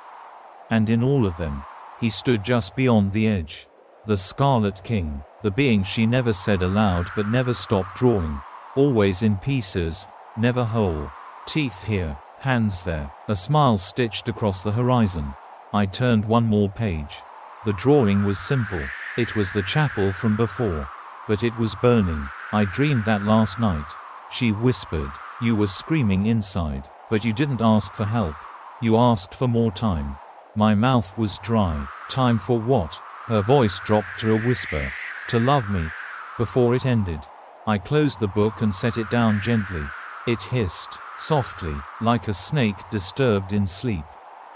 And in all of them, he stood just beyond the edge. The Scarlet King, the being she never said aloud but never stopped drawing. Always in pieces, never whole. Teeth here, hands there, a smile stitched across the horizon. I turned one more page. The drawing was simple. It was the chapel from before. But it was burning. I dreamed that last night. She whispered. You were screaming inside, but you didn't ask for help. You asked for more time. My mouth was dry. Time for what? Her voice dropped to a whisper. To love me. Before it ended. I closed the book and set it down gently. It hissed, softly, like a snake disturbed in sleep.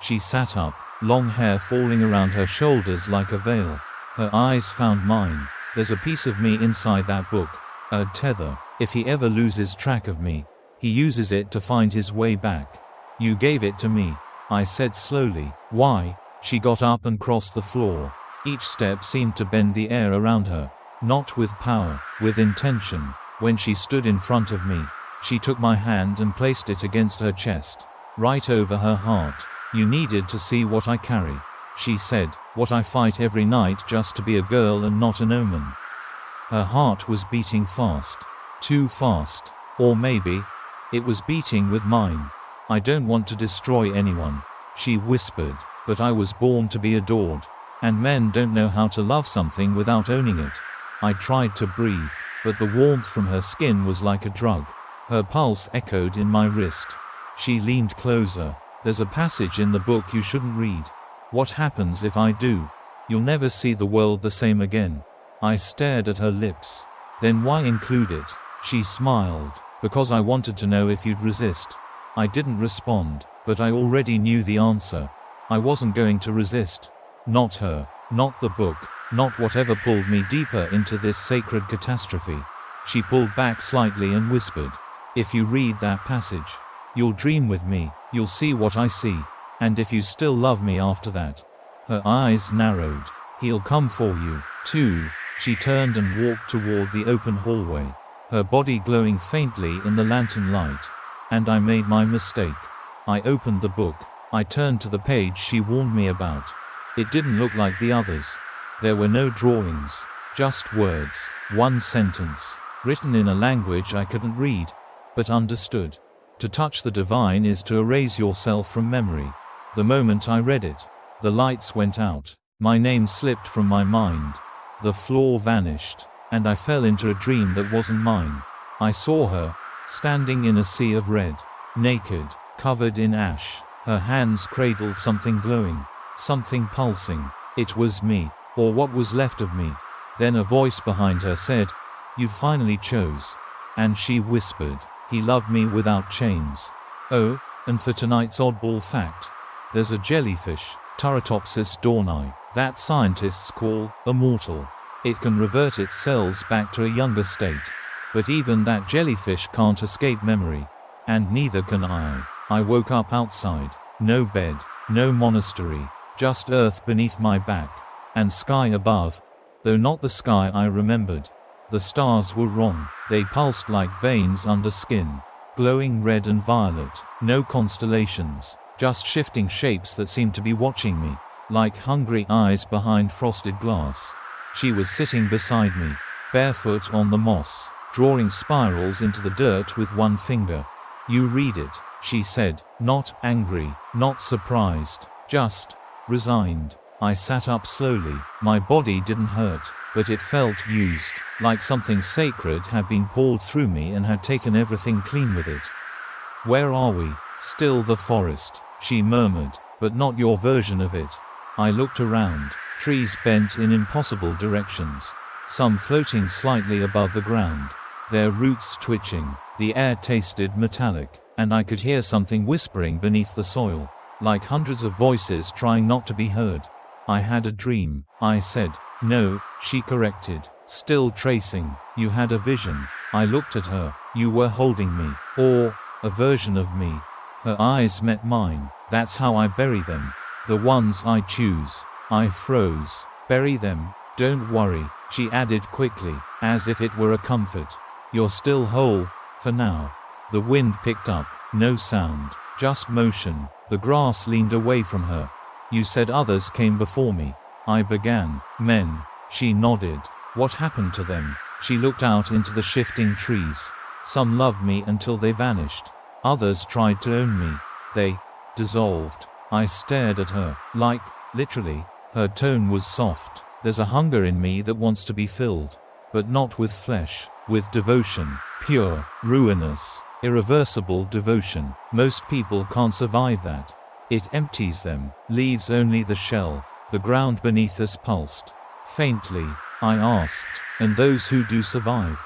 She sat up, long hair falling around her shoulders like a veil. Her eyes found mine. There's a piece of me inside that book. A tether. If he ever loses track of me, he uses it to find his way back. You gave it to me, I said slowly. Why? She got up and crossed the floor. Each step seemed to bend the air around her. Not with power, with intention. When she stood in front of me, she took my hand and placed it against her chest, right over her heart. You needed to see what I carry, she said, what I fight every night just to be a girl and not an omen. Her heart was beating fast. Too fast. Or maybe, it was beating with mine. I don't want to destroy anyone, she whispered, but I was born to be adored. And men don't know how to love something without owning it. I tried to breathe, but the warmth from her skin was like a drug. Her pulse echoed in my wrist. She leaned closer. There's a passage in the book you shouldn't read. What happens if I do? You'll never see the world the same again. I stared at her lips. Then why include it? She smiled. Because I wanted to know if you'd resist. I didn't respond, but I already knew the answer. I wasn't going to resist. Not her, not the book, not whatever pulled me deeper into this sacred catastrophe. She pulled back slightly and whispered, if you read that passage, you'll dream with me, you'll see what I see. And if you still love me after that. Her eyes narrowed. He'll come for you, too. She turned and walked toward the open hallway, her body glowing faintly in the lantern light. And I made my mistake. I opened the book. I turned to the page she warned me about. It didn't look like the others. There were no drawings, just words, one sentence, written in a language I couldn't read, but understood. To touch the divine is to erase yourself from memory. The moment I read it, the lights went out. My name slipped from my mind. The floor vanished, and I fell into a dream that wasn't mine. I saw her, standing in a sea of red, naked, covered in ash. Her hands cradled something glowing, something pulsing. It was me, or what was left of me. Then a voice behind her said, "You finally chose." And she whispered, "He loved me without chains." Oh, and for tonight's oddball fact, there's a jellyfish, Turritopsis dohrnii, that scientists call immortal. It can revert its cells back to a younger state. But even that jellyfish can't escape memory. And neither can I. I woke up outside. No bed, no monastery, just earth beneath my back. And sky above, though not the sky I remembered. The stars were wrong. They pulsed like veins under skin, glowing red and violet. No constellations, just shifting shapes that seemed to be watching me, like hungry eyes behind frosted glass. She was sitting beside me, barefoot on the moss, drawing spirals into the dirt with one finger. "You read it," she said, not angry, not surprised, just resigned. I sat up slowly. My body didn't hurt, but it felt used, like something sacred had been poured through me and had taken everything clean with it. "Where are we?" "Still the forest," she murmured, "but not your version of it." I looked around. Trees bent in impossible directions, some floating slightly above the ground, their roots twitching. The air tasted metallic, and I could hear something whispering beneath the soil, like hundreds of voices trying not to be heard. "I had a dream," I said. "No," she corrected, still tracing. "You had a vision." I looked at her. "You were holding me. Or a version of me." Her eyes met mine. "That's how I bury them. The ones I choose." I froze. "Bury them? Don't worry," she added quickly, as if it were a comfort. "You're still whole, for now." The wind picked up. No sound, just motion. The grass leaned away from her. "You said others came before me," I began. "Men." She nodded. "What happened to them?" She looked out into the shifting trees. "Some loved me until they vanished. Others tried to own me. They dissolved." I stared at her, like, literally. Her tone was soft. "There's a hunger in me that wants to be filled. But not with flesh, with devotion. Pure, ruinous, irreversible devotion. Most people can't survive that. It empties them, leaves only the shell." The ground beneath us pulsed. Faintly, I asked, "And those who do survive?"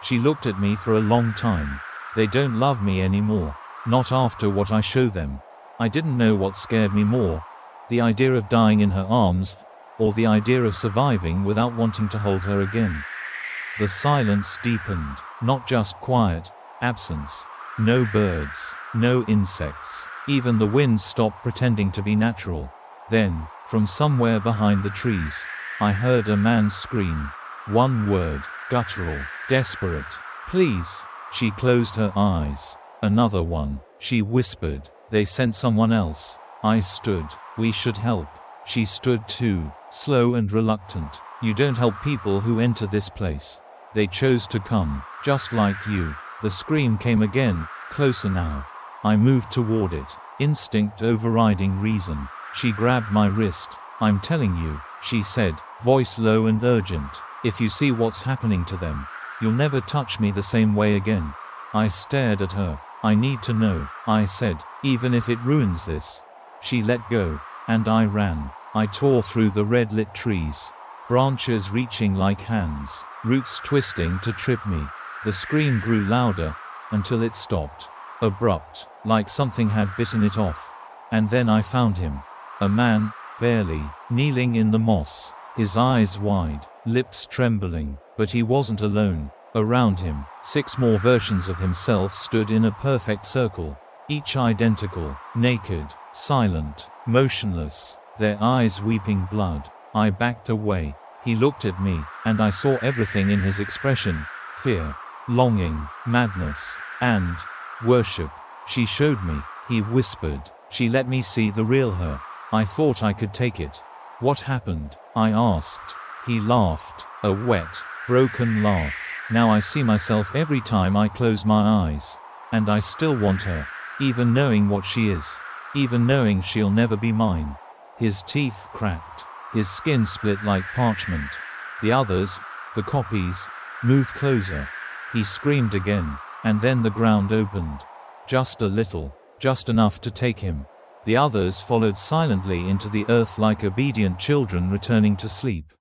She looked at me for a long time. "They don't love me anymore. Not after what I show them." I didn't know what scared me more, the idea of dying in her arms, or the idea of surviving without wanting to hold her again. The silence deepened, not just quiet, absence. No birds, no insects. Even the wind stopped pretending to be natural. Then, from somewhere behind the trees, I heard a man scream. One word, guttural, desperate. "Please." She closed her eyes. Another one. She whispered. "They sent someone else." I stood. "We should help." She stood too, slow and reluctant. "You don't help people who enter this place. They chose to come, just like you." The scream came again, closer now. I moved toward it, instinct overriding reason. She grabbed my wrist. "I'm telling you," she said, voice low and urgent. "If you see what's happening to them, you'll never touch me the same way again." I stared at her. "I need to know," I said, "even if it ruins this." She let go, and I ran. I tore through the red-lit trees, branches reaching like hands, roots twisting to trip me. The scream grew louder, until it stopped. Abrupt, like something had bitten it off. And then I found him. A man, barely, kneeling in the moss, his eyes wide, lips trembling, but he wasn't alone. Around him, 6 more versions of himself stood in a perfect circle, each identical, naked, silent, motionless, their eyes weeping blood. I backed away. He looked at me, and I saw everything in his expression: fear, longing, madness, and worship. She showed me, he whispered. She let me see the real her. I thought I could take it. "What happened?" I asked. He laughed, a wet, broken laugh. "Now I see myself every time I close my eyes. And I still want her. Even knowing what she is. Even knowing she'll never be mine." His teeth cracked. His skin split like parchment. The others, the copies, moved closer. He screamed again, and then the ground opened. Just a little, just enough to take him. The others followed silently into the earth like obedient children returning to sleep.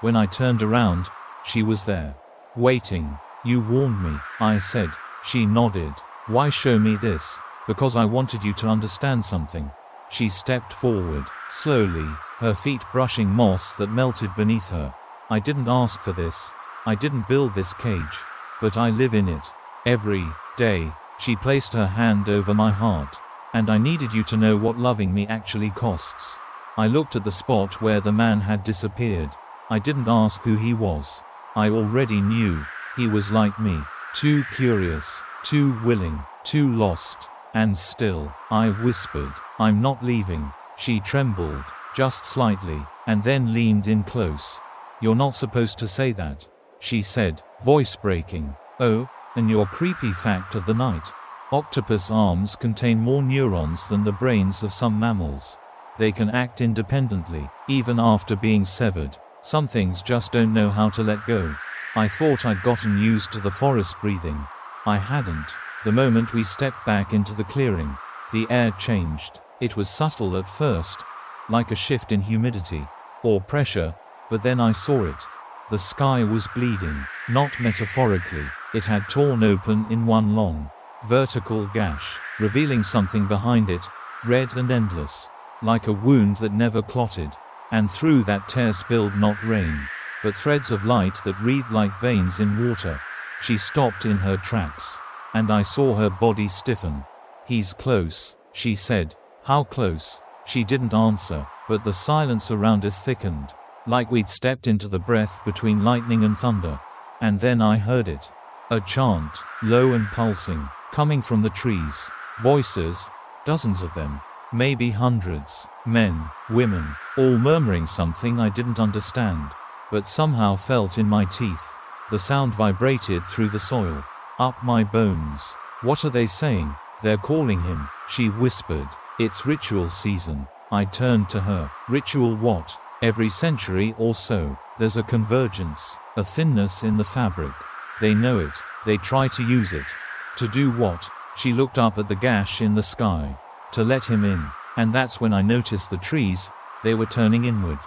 When I turned around, she was there. Waiting. "You warned me," I said. She nodded. "Why show me this?" "Because I wanted you to understand something." She stepped forward, slowly, her feet brushing moss that melted beneath her. "I didn't ask for this. I didn't build this cage. But I live in it. Every day." She placed her hand over my heart. "And I needed you to know what loving me actually costs." I looked at the spot where the man had disappeared. I didn't ask who he was. I already knew. He was like me. Too curious, too willing, too lost. And still, I whispered, "I'm not leaving." She trembled, just slightly, and then leaned in close. "You're not supposed to say that," she said, voice breaking. "Oh, and your creepy fact of the night. Octopus arms contain more neurons than the brains of some mammals. They can act independently, even after being severed." Some things just don't know how to let go. I thought I'd gotten used to the forest breathing. I hadn't. The moment we stepped back into the clearing, the air changed. It was subtle at first, like a shift in humidity or pressure, but then I saw it. The sky was bleeding, not metaphorically. It had torn open in one long, vertical gash, revealing something behind it, red and endless, like a wound that never clotted. And through that tear spilled not rain, but threads of light that wreathed like veins in water. She stopped in her tracks, and I saw her body stiffen. "He's close," she said. "How close?" She didn't answer, but the silence around us thickened, like we'd stepped into the breath between lightning and thunder. And then I heard it. A chant, low and pulsing, coming from the trees. Voices, dozens of them, maybe hundreds, men, women, all murmuring something I didn't understand, but somehow felt in my teeth. The sound vibrated through the soil, up my bones. "What are they saying?" "They're calling him," she whispered. "It's ritual season." I turned to her. "Ritual what?" "Every century or so, there's a convergence, a thinness in the fabric. They know it, they try to use it." "To do what?" She looked up at the gash in the sky. "To let him in." And that's when I noticed the trees, they were turning inward.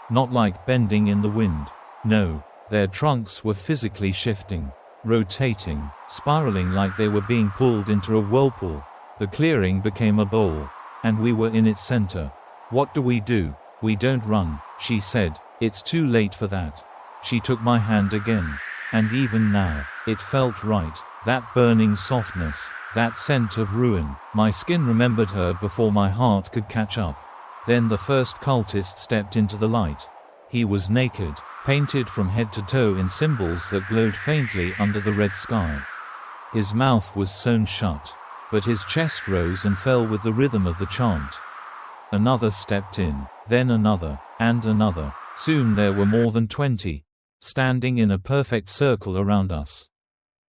Not like bending in the wind. No, their trunks were physically shifting, rotating, spiraling like they were being pulled into a whirlpool. The clearing became a bowl, and we were in its center. "What do we do?" "We don't run," she said. "It's too late for that." She took my hand again. And even now, it felt right. That burning softness, that scent of ruin. My skin remembered her before my heart could catch up. Then the first cultist stepped into the light. He was naked, painted from head to toe in symbols that glowed faintly under the red sky. His mouth was sewn shut, but his chest rose and fell with the rhythm of the chant. Another stepped in, then another, and another. Soon there were more than 20, standing in a perfect circle around us.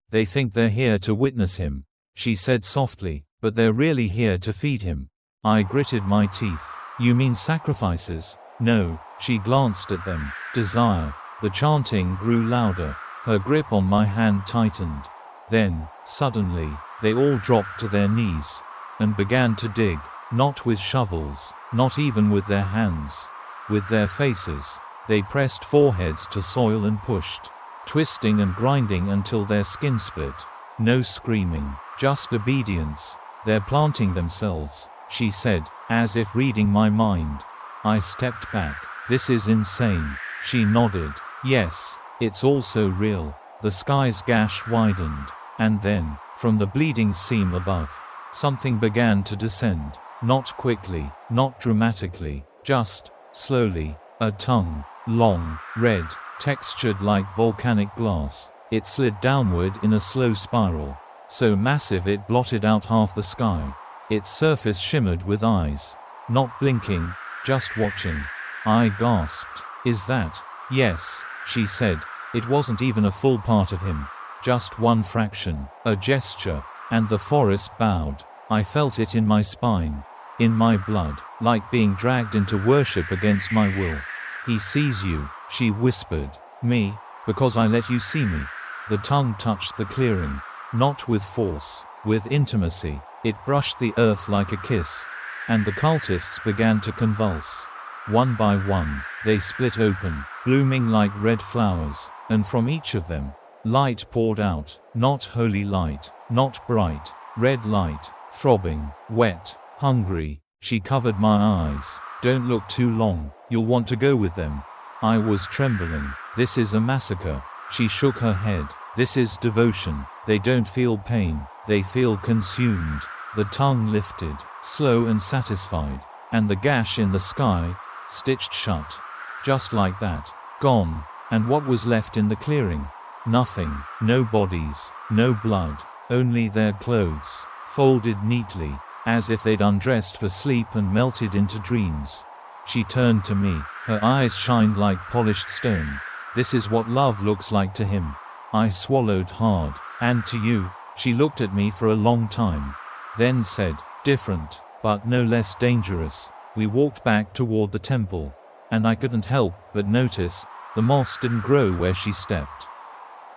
"They think they're here to witness him," she said softly, "but they're really here to feed him." I gritted my teeth. "You mean sacrifices?" "No." She glanced at them. "Desire." The chanting grew louder. Her grip on my hand tightened. Then, suddenly, they all dropped to their knees and began to dig, not with shovels, not even with their hands. With their faces. They pressed foreheads to soil and pushed, twisting and grinding until their skin split. No screaming, just obedience. "They're planting themselves," she said, as if reading my mind. I stepped back. "This is insane." She nodded. "Yes, it's also real." The sky's gash widened, and then, from the bleeding seam above, something began to descend. Not quickly, not dramatically, just slowly. A tongue, long, red, textured like volcanic glass. It slid downward in a slow spiral, so massive it blotted out half the sky. Its surface shimmered with eyes, not blinking, just watching. I gasped. "Is that?" "Yes," she said. It wasn't even a full part of him, just one fraction, a gesture, and the forest bowed. I felt it in my spine, in my blood, like being dragged into worship against my will. "He sees you," she whispered. "Me? Because I let you see me." The tongue touched the clearing, not with force, with intimacy. It brushed the earth like a kiss, and the cultists began to convulse. One by one, they split open, blooming like red flowers, and from each of them, light poured out. Not holy light, not bright, red light, throbbing, wet, hungry. She covered my eyes. "Don't look too long, you'll want to go with them." I was trembling. "This is a massacre." She shook her head. "This is devotion. They don't feel pain, they feel consumed." The tongue lifted, slow and satisfied, and the gash in the sky, stitched shut. Just like that. Gone. And what was left in the clearing? Nothing. No bodies, no blood, only their clothes, folded neatly, as if they'd undressed for sleep and melted into dreams. She turned to me. Her eyes shined like polished stone. "This is what love looks like to him." I swallowed hard. "And to you?" She looked at me for a long time, then said, "Different, but no less dangerous." We walked back toward the temple. and I couldn't help but notice, the moss didn't grow where she stepped.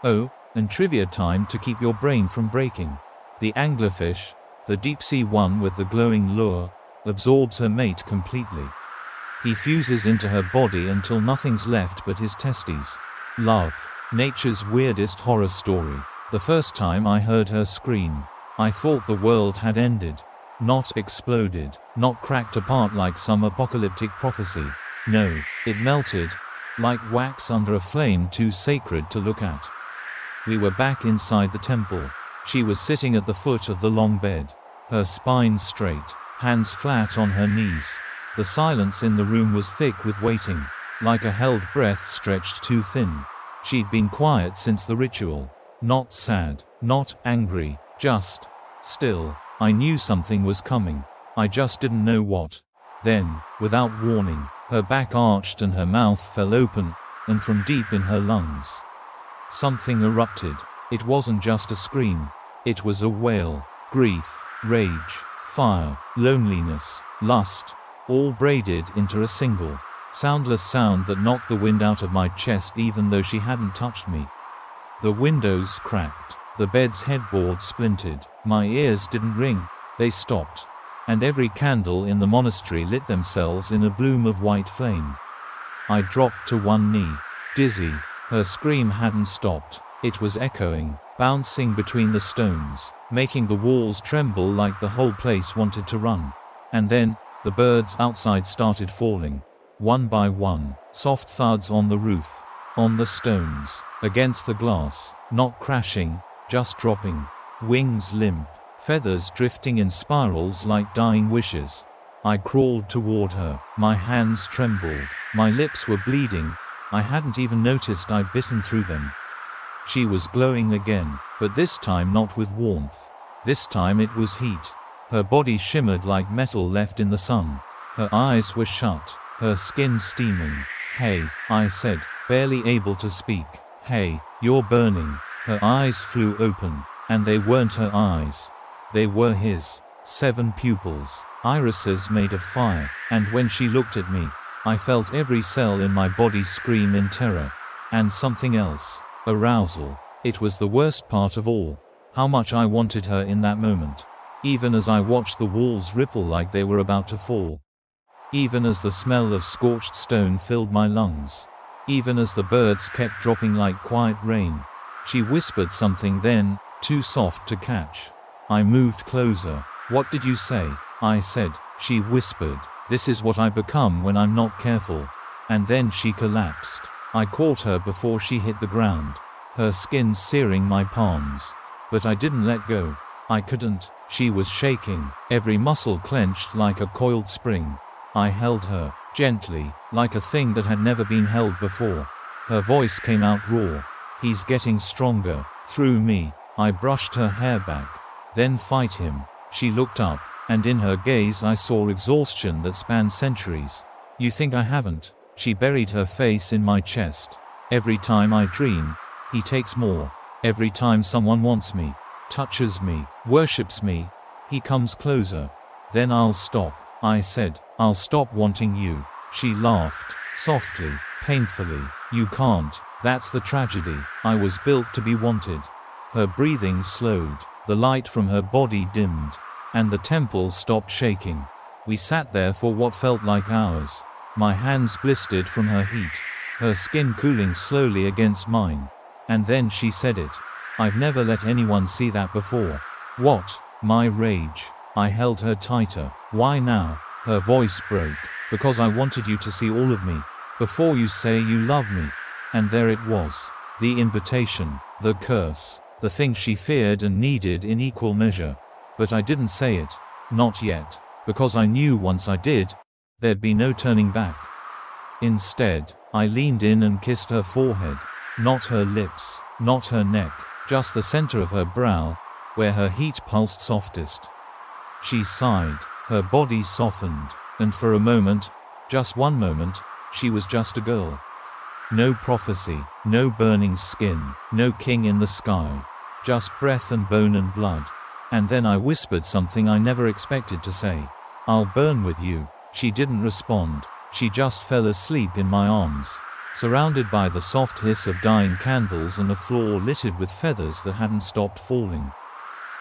Oh, and trivia time to keep your brain from breaking. The anglerfish, the deep-sea one with the glowing lure, absorbs her mate completely. He fuses into her body until nothing's left but his testes. Love. Nature's weirdest horror story. The first time I heard her scream, I thought the world had ended. Not exploded, not cracked apart like some apocalyptic prophecy. No, it melted, like wax under a flame too sacred to look at. We were back inside the temple. She was sitting at the foot of the long bed, her spine straight, hands flat on her knees. The silence in the room was thick with waiting, like a held breath stretched too thin. She'd been quiet since the ritual. Not sad, not angry, just still. I knew something was coming. I just didn't know what. Then, without warning, her back arched and her mouth fell open, and from deep in her lungs, something erupted. It wasn't just a scream. It was a wail. Grief, rage, fire, loneliness, lust, all braided into a single, soundless sound that knocked the wind out of my chest even though she hadn't touched me. The windows cracked. The bed's headboard splintered. My ears didn't ring. They stopped. And every candle in the monastery lit themselves in a bloom of white flame. I dropped to one knee. Dizzy. Her scream hadn't stopped. It was echoing, bouncing between the stones, making the walls tremble like the whole place wanted to run. And then, the birds outside started falling. One by one, soft thuds on the roof, on the stones, against the glass, not crashing, just dropping. Wings limp, feathers drifting in spirals like dying wishes. I crawled toward her. My hands trembled. My lips were bleeding. I hadn't even noticed I'd bitten through them. She was glowing again, but this time not with warmth. This time it was heat. Her body shimmered like metal left in the sun. Her eyes were shut, her skin steaming. "Hey," I said, barely able to speak. "Hey, you're burning." Her eyes flew open, and they weren't her eyes. They were his. 7 pupils, irises made of fire, and when she looked at me, I felt every cell in my body scream in terror. And something else. Arousal. It was the worst part of all. How much I wanted her in that moment. Even as I watched the walls ripple like they were about to fall. Even as the smell of scorched stone filled my lungs. Even as the birds kept dropping like quiet rain. She whispered something then, too soft to catch. I moved closer. "What did you say?" I said. She whispered, "This is what I become when I'm not careful." And then she collapsed. I caught her before she hit the ground, her skin searing my palms. But I didn't let go. I couldn't. She was shaking, every muscle clenched like a coiled spring. I held her, gently, like a thing that had never been held before. Her voice came out raw. "He's getting stronger." Through me, I brushed her hair back. "Then fight him." She looked up, and in her gaze I saw exhaustion that spanned centuries. "You think I haven't?" She buried her face in my chest. "Every time I dream, he takes more. Every time someone wants me, touches me, worships me, he comes closer. Then I'll stop," I said. "I'll stop wanting you." She laughed, softly, painfully. "You can't. That's the tragedy. I was built to be wanted." Her breathing slowed, the light from her body dimmed, and the temple stopped shaking. We sat there for what felt like hours. My hands blistered from her heat, her skin cooling slowly against mine. And then she said it. I've never let anyone see that before. "What?" My rage. I held her tighter. "Why now?" Her voice broke. "Because I wanted you to see all of me, before you say you love me." And there it was. The invitation, the curse, the thing she feared and needed in equal measure. But I didn't say it. Not yet. Because I knew once I did, there'd be no turning back. Instead, I leaned in and kissed her forehead. Not her lips, not her neck, just the center of her brow, where her heat pulsed softest. She sighed, her body softened, and for a moment, just one moment, she was just a girl. No prophecy, no burning skin, no king in the sky. Just breath and bone and blood. And then I whispered something I never expected to say. "I'll burn with you." She didn't respond. She just fell asleep in my arms, surrounded by the soft hiss of dying candles and a floor littered with feathers that hadn't stopped falling.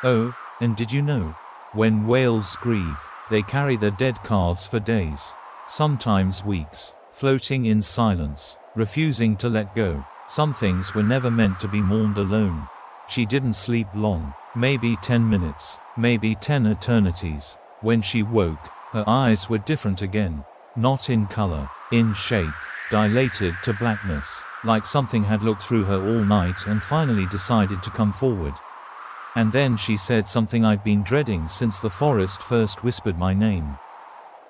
Oh, and did you know? When whales grieve, they carry their dead calves for days, sometimes weeks, floating in silence, refusing to let go. Some things were never meant to be mourned alone. She didn't sleep long, maybe 10 minutes, maybe 10 eternities. When she woke, her eyes were different again. Not in color, in shape, dilated to blackness, like something had looked through her all night and finally decided to come forward. And then she said something I'd been dreading since the forest first whispered my name.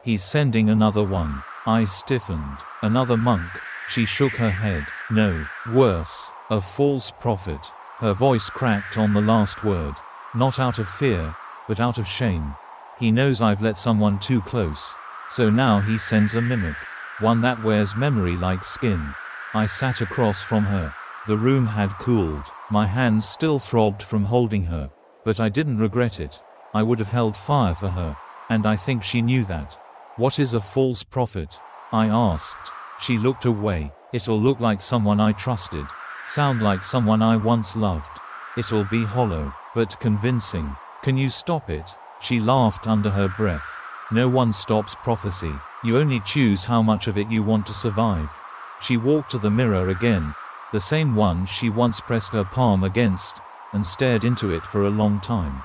He's sending another one. I stiffened. Another monk. She shook her head. No, worse, a false prophet. Her voice cracked on the last word. Not out of fear, but out of shame. He knows I've let someone too close. So now he sends a mimic. One that wears memory like skin. I sat across from her. The room had cooled. My hands still throbbed from holding her. But I didn't regret it. I would have held fire for her. And I think she knew that. What is a false prophet? I asked. She looked away. It'll look like someone I trusted. Sound like someone I once loved. It'll be hollow, but convincing. Can you stop it? She laughed under her breath. No one stops prophecy. You only choose how much of it you want to survive. She walked to the mirror again, the same one she once pressed her palm against, and stared into it for a long time.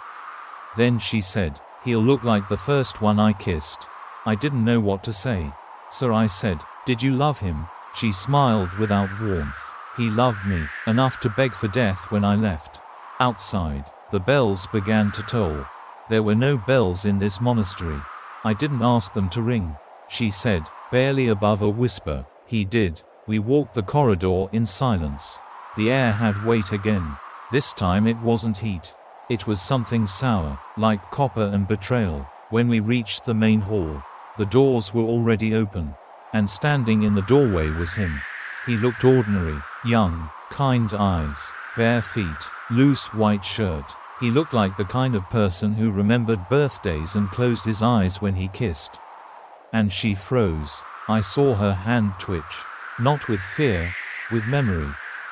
Then she said, "He'll look like the first one I kissed." I didn't know what to say. So I said, "Did you love him?" She smiled without warmth. "He loved me, enough to beg for death when I left." Outside, the bells began to toll. There were no bells in this monastery. I didn't ask them to ring. She said, barely above a whisper, "He did." We walked the corridor in silence. The air had weight again. This time it wasn't heat. It was something sour, like copper and betrayal. When we reached the main hall, the doors were already open, and standing in the doorway was him. He looked ordinary, young, kind eyes, bare feet, loose white shirt. He looked like the kind of person who remembered birthdays and closed his eyes when he kissed. And she froze. I saw her hand twitch. Not with fear, with memory.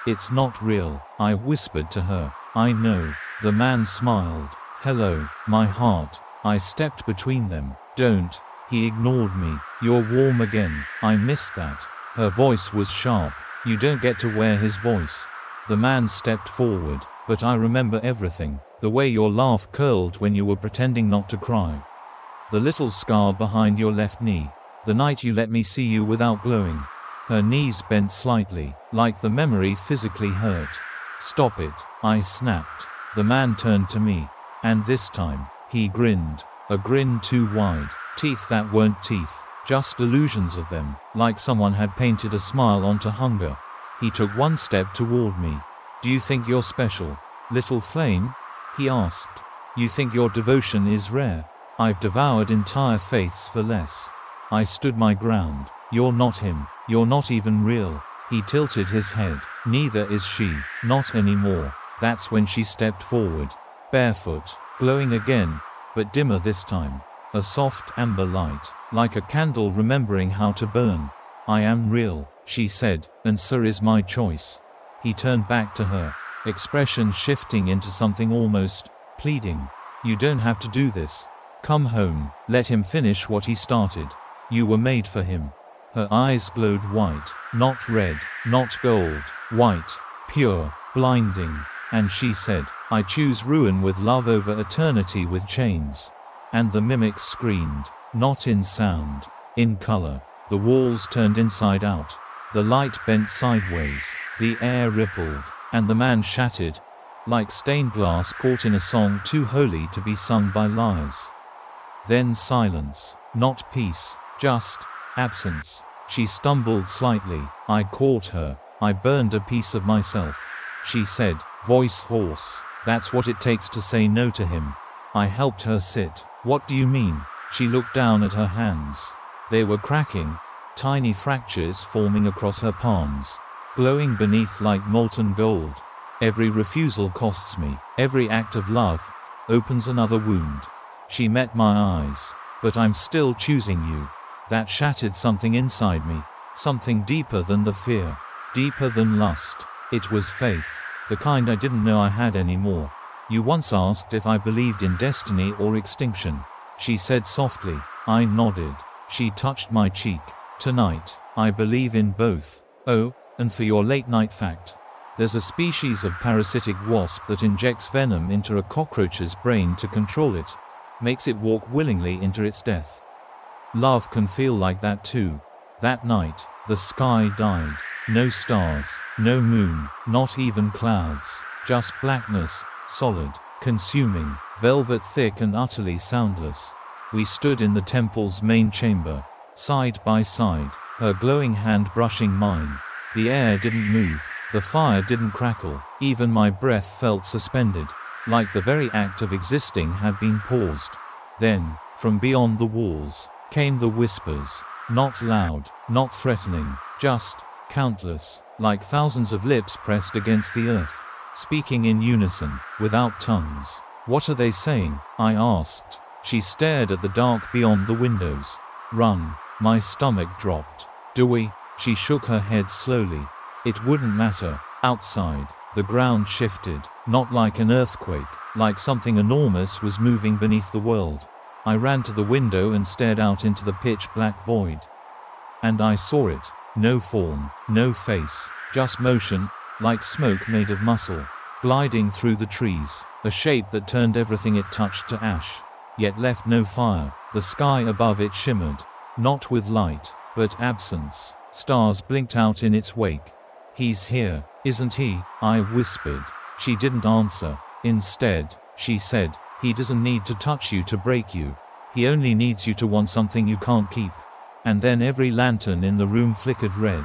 "It's not real," I whispered to her. "I know." The man smiled. "Hello, my heart." I stepped between them. "Don't." He ignored me. "You're warm again." I missed that. Her voice was sharp. You don't get to wear his voice. The man stepped forward. "But I remember everything. The way your laugh curled when you were pretending not to cry. The little scar behind your left knee. The night you let me see you without glowing." Her knees bent slightly, like the memory physically hurt. "Stop it," I snapped. The man turned to me. And this time, he grinned. A grin too wide. Teeth that weren't teeth. Just illusions of them, like someone had painted a smile onto hunger. He took one step toward me. "Do you think you're special, little flame?" he asked. "You think your devotion is rare? I've devoured entire faiths for less." I stood my ground. "You're not him. You're not even real." He tilted his head. "Neither is she. Not anymore." That's when she stepped forward. Barefoot. Glowing again, but dimmer this time. A soft amber light, like a candle remembering how to burn. "I am real," she said, "and so is my choice." He turned back to her, expression shifting into something almost pleading. "You don't have to do this. Come home. Let him finish what he started. You were made for him." Her eyes glowed white, not red, not gold, white, pure, blinding. And she said, "I choose ruin with love over eternity with chains." And the mimic screamed, not in sound, in color. The walls turned inside out. The light bent sideways. The air rippled, and the man shattered, like stained glass caught in a song too holy to be sung by liars. Then silence, not peace, just absence. She stumbled slightly. I caught her. I burned a piece of myself. She said, voice hoarse, "That's what it takes to say no to him." I helped her sit. "What do you mean?" She looked down at her hands. They were cracking, tiny fractures forming across her palms, glowing beneath like molten gold. "Every refusal costs me. Every act of love opens another wound." She met my eyes. "But I'm still choosing you." That shattered something inside me. Something deeper than the fear. Deeper than lust. It was faith. The kind I didn't know I had anymore. You once asked if I believed in destiny or extinction. She said softly. I nodded. She touched my cheek. Tonight, I believe in both. Oh, and for your late night fact. There's a species of parasitic wasp that injects venom into a cockroach's brain to control it. Makes it walk willingly into its death. Love can feel like that too. That night, the sky died. No stars, no moon, not even clouds. Just blackness, solid, consuming, velvet thick and utterly soundless. We stood in the temple's main chamber, side by side, her glowing hand brushing mine. The air didn't move, the fire didn't crackle, even my breath felt suspended, like the very act of existing had been paused. Then, from beyond the walls, came the whispers, not loud, not threatening, just, countless, like thousands of lips pressed against the earth, speaking in unison, without tongues. What are they saying? I asked. She stared at the dark beyond the windows. Run. My stomach dropped. Do we? She shook her head slowly. It wouldn't matter. Outside, the ground shifted, not like an earthquake, like something enormous was moving beneath the world. I ran to the window and stared out into the pitch-black void. And I saw it. No form, no face, just motion, like smoke made of muscle, gliding through the trees, a shape that turned everything it touched to ash, yet left no fire. The sky above it shimmered, not with light, but absence. Stars blinked out in its wake. He's here, isn't he? I whispered. She didn't answer. Instead, she said, he doesn't need to touch you to break you. He only needs you to want something you can't keep. And then every lantern in the room flickered red.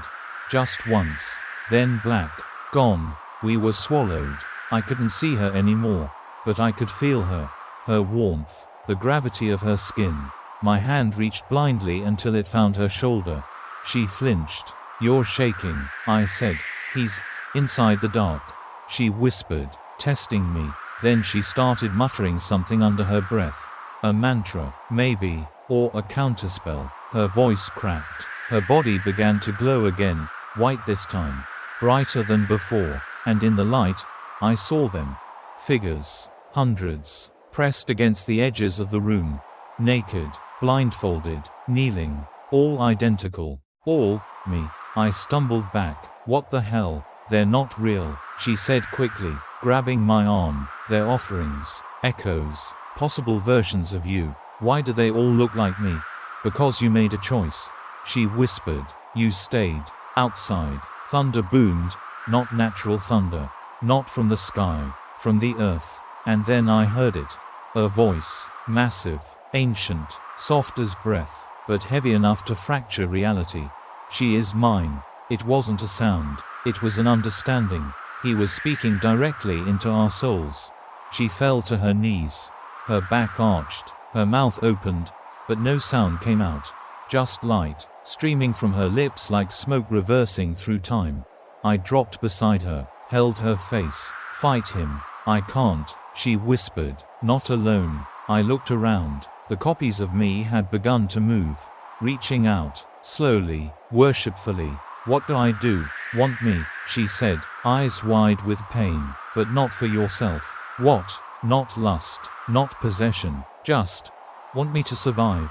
Just once. Then black. Gone. We were swallowed. I couldn't see her anymore. But I could feel her. Her warmth. The gravity of her skin. My hand reached blindly until it found her shoulder. She flinched. You're shaking, I said. He's inside the dark. She whispered, testing me. Then she started muttering something under her breath. A mantra, maybe, or a counterspell. Her voice cracked. Her body began to glow again, white this time, brighter than before, and in the light, I saw them. Figures, hundreds, pressed against the edges of the room. Naked, blindfolded, kneeling, all identical, all me. I stumbled back. What the hell? They're not real, she said quickly, grabbing my arm. They're offerings, echoes, possible versions of you. Why do they all look like me? Because you made a choice, she whispered. You stayed outside. Thunder boomed, not natural thunder, not from the sky, from the earth. And then I heard it. A voice, massive, ancient, soft as breath, but heavy enough to fracture reality. She is mine. It wasn't a sound, it was an understanding. He was speaking directly into our souls. She fell to her knees. Her back arched, her mouth opened, but no sound came out. Just light, streaming from her lips like smoke reversing through time. I dropped beside her, held her face. Fight him. I can't, she whispered. Not alone. I looked around. The copies of me had begun to move. Reaching out, slowly, worshipfully. What do I do? Want me, she said, eyes wide with pain. But not for yourself. What? Not lust, not possession, just want me to survive.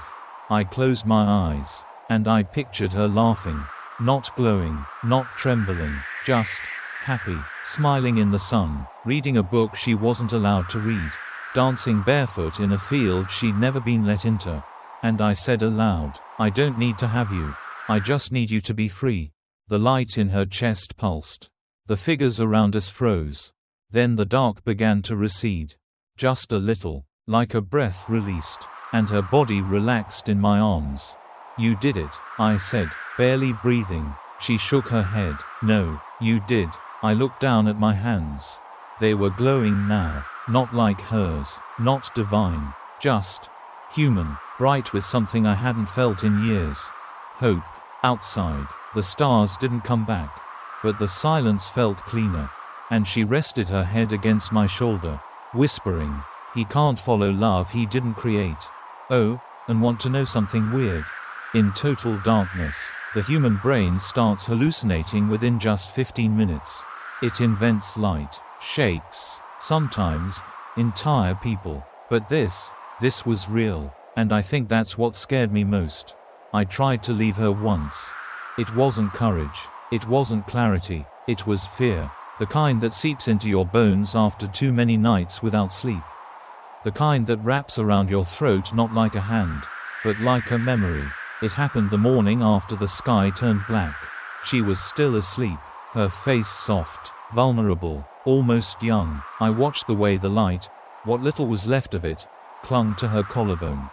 I closed my eyes, and I pictured her laughing. Not glowing, not trembling, just happy, smiling in the sun, reading a book she wasn't allowed to read, dancing barefoot in a field she'd never been let into. And I said aloud, I don't need to have you. I just need you to be free. The light in her chest pulsed. The figures around us froze. Then the dark began to recede. Just a little, like a breath released, and her body relaxed in my arms. You did it, I said, barely breathing. She shook her head. No, you did. I looked down at my hands. They were glowing now, not like hers, not divine, just human, bright with something I hadn't felt in years. Hope. Outside, the stars didn't come back, but the silence felt cleaner. And she rested her head against my shoulder, whispering, he can't follow love he didn't create. Oh, and want to know something weird? In total darkness, the human brain starts hallucinating within just 15 minutes. It invents light, shapes, sometimes entire people. But this was real, and I think that's what scared me most. I tried to leave her once. It wasn't courage, it wasn't clarity, it was fear. The kind that seeps into your bones after too many nights without sleep. The kind that wraps around your throat not like a hand, but like a memory. It happened the morning after the sky turned black. She was still asleep, her face soft, vulnerable, almost young. I watched the way the light, what little was left of it, clung to her collarbone.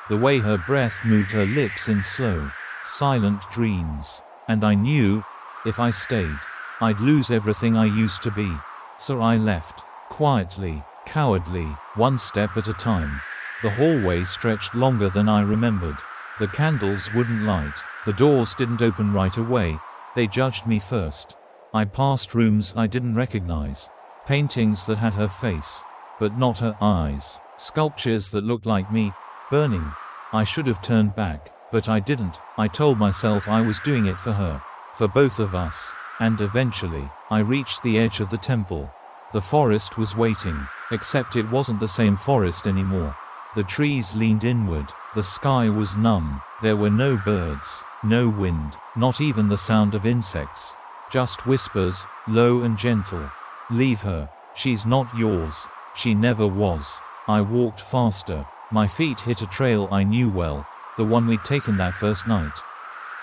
The way her breath moved her lips in slow, silent dreams. And I knew, if I stayed, I'd lose everything I used to be. So I left, quietly, cowardly, one step at a time. The hallway stretched longer than I remembered. The candles wouldn't light. The doors didn't open right away. They judged me first. I passed rooms I didn't recognize. Paintings that had her face, but not her eyes. Sculptures that looked like me, burning. I should have turned back, but I didn't. I told myself I was doing it for her. For both of us. And eventually, I reached the edge of the temple. The forest was waiting, except it wasn't the same forest anymore. The trees leaned inward, the sky was numb, there were no birds, no wind, not even the sound of insects. Just whispers, low and gentle. Leave her, she's not yours, she never was. I walked faster, my feet hit a trail I knew well, the one we'd taken that first night.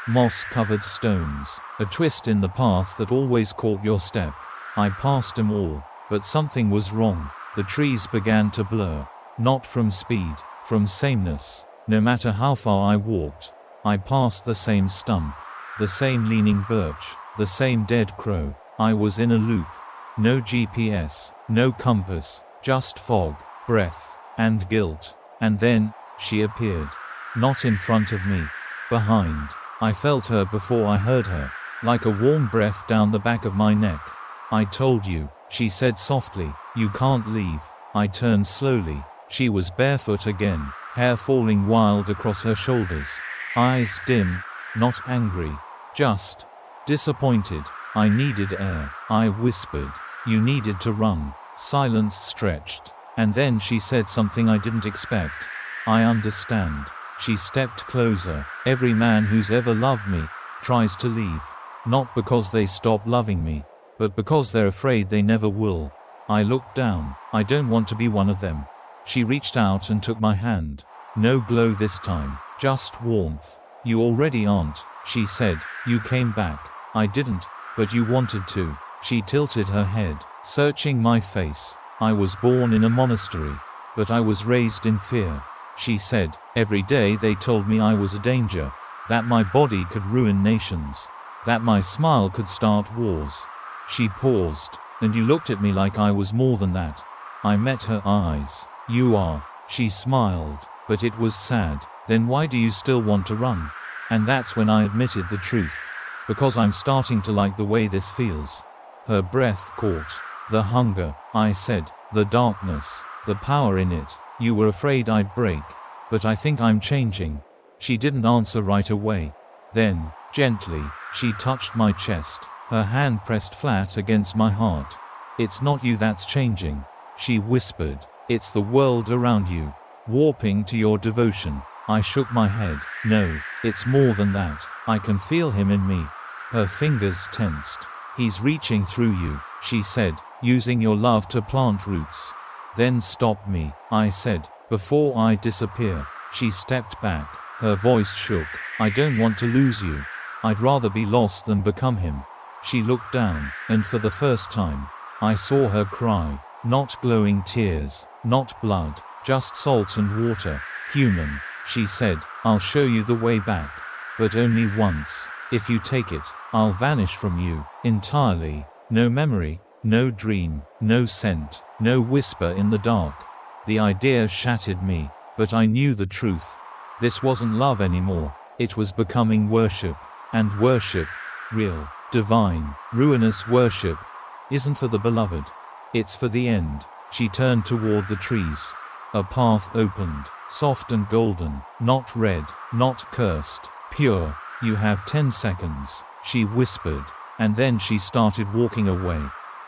Moss-covered stones, a twist in the path that always caught your step. I passed them all, but something was wrong. The trees began to blur. Not from speed, from sameness. No matter how far I walked, I passed the same stump, the same leaning birch, the same dead crow. I was in a loop. No GPS, no compass, just fog, breath, and guilt. And then, she appeared. Not in front of me. Behind. I felt her before I heard her, like a warm breath down the back of my neck. I told you, she said softly, you can't leave. I turned slowly. She was barefoot again, hair falling wild across her shoulders. Eyes dim, not angry, just disappointed. I needed air. I whispered. You needed to run. Silence stretched. And then she said something I didn't expect. I understand. She stepped closer. Every man who's ever loved me tries to leave. Not because they stop loving me, but because they're afraid they never will. I looked down. I don't want to be one of them. She reached out and took my hand. No glow this time, just warmth. You already aren't, she said. You came back. I didn't, but you wanted to. She tilted her head, searching my face. I was born in a monastery, but I was raised in fear. She said, every day they told me I was a danger, that my body could ruin nations, that my smile could start wars. She paused, and you looked at me like I was more than that. I met her eyes. You are. She smiled, but it was sad. Then why do you still want to run? And that's when I admitted the truth. Because I'm starting to like the way this feels. Her breath caught. The hunger, I said, the darkness, the power in it. You were afraid I'd break. But I think I'm changing. She didn't answer right away. Then, gently, she touched my chest. Her hand pressed flat against my heart. It's not you that's changing, she whispered. It's the world around you, warping to your devotion. I shook my head. No, it's more than that. I can feel him in me. Her fingers tensed. He's reaching through you, she said, using your love to plant roots. Then stop me, I said, before I disappear. She stepped back. Her voice shook. I don't want to lose you. I'd rather be lost than become him. She looked down, and for the first time, I saw her cry. Not glowing tears, not blood, just salt and water. Human, she said, I'll show you the way back. But only once. If you take it, I'll vanish from you, entirely. No memory, no dream, no scent, no whisper in the dark. The idea shattered me, but I knew the truth. This wasn't love anymore. It was becoming worship. And worship, real, divine, ruinous worship, isn't for the beloved. It's for the end. She turned toward the trees. A path opened. soft and golden, not red, not cursed, pure. You have 10 seconds, she whispered, and then she started walking away.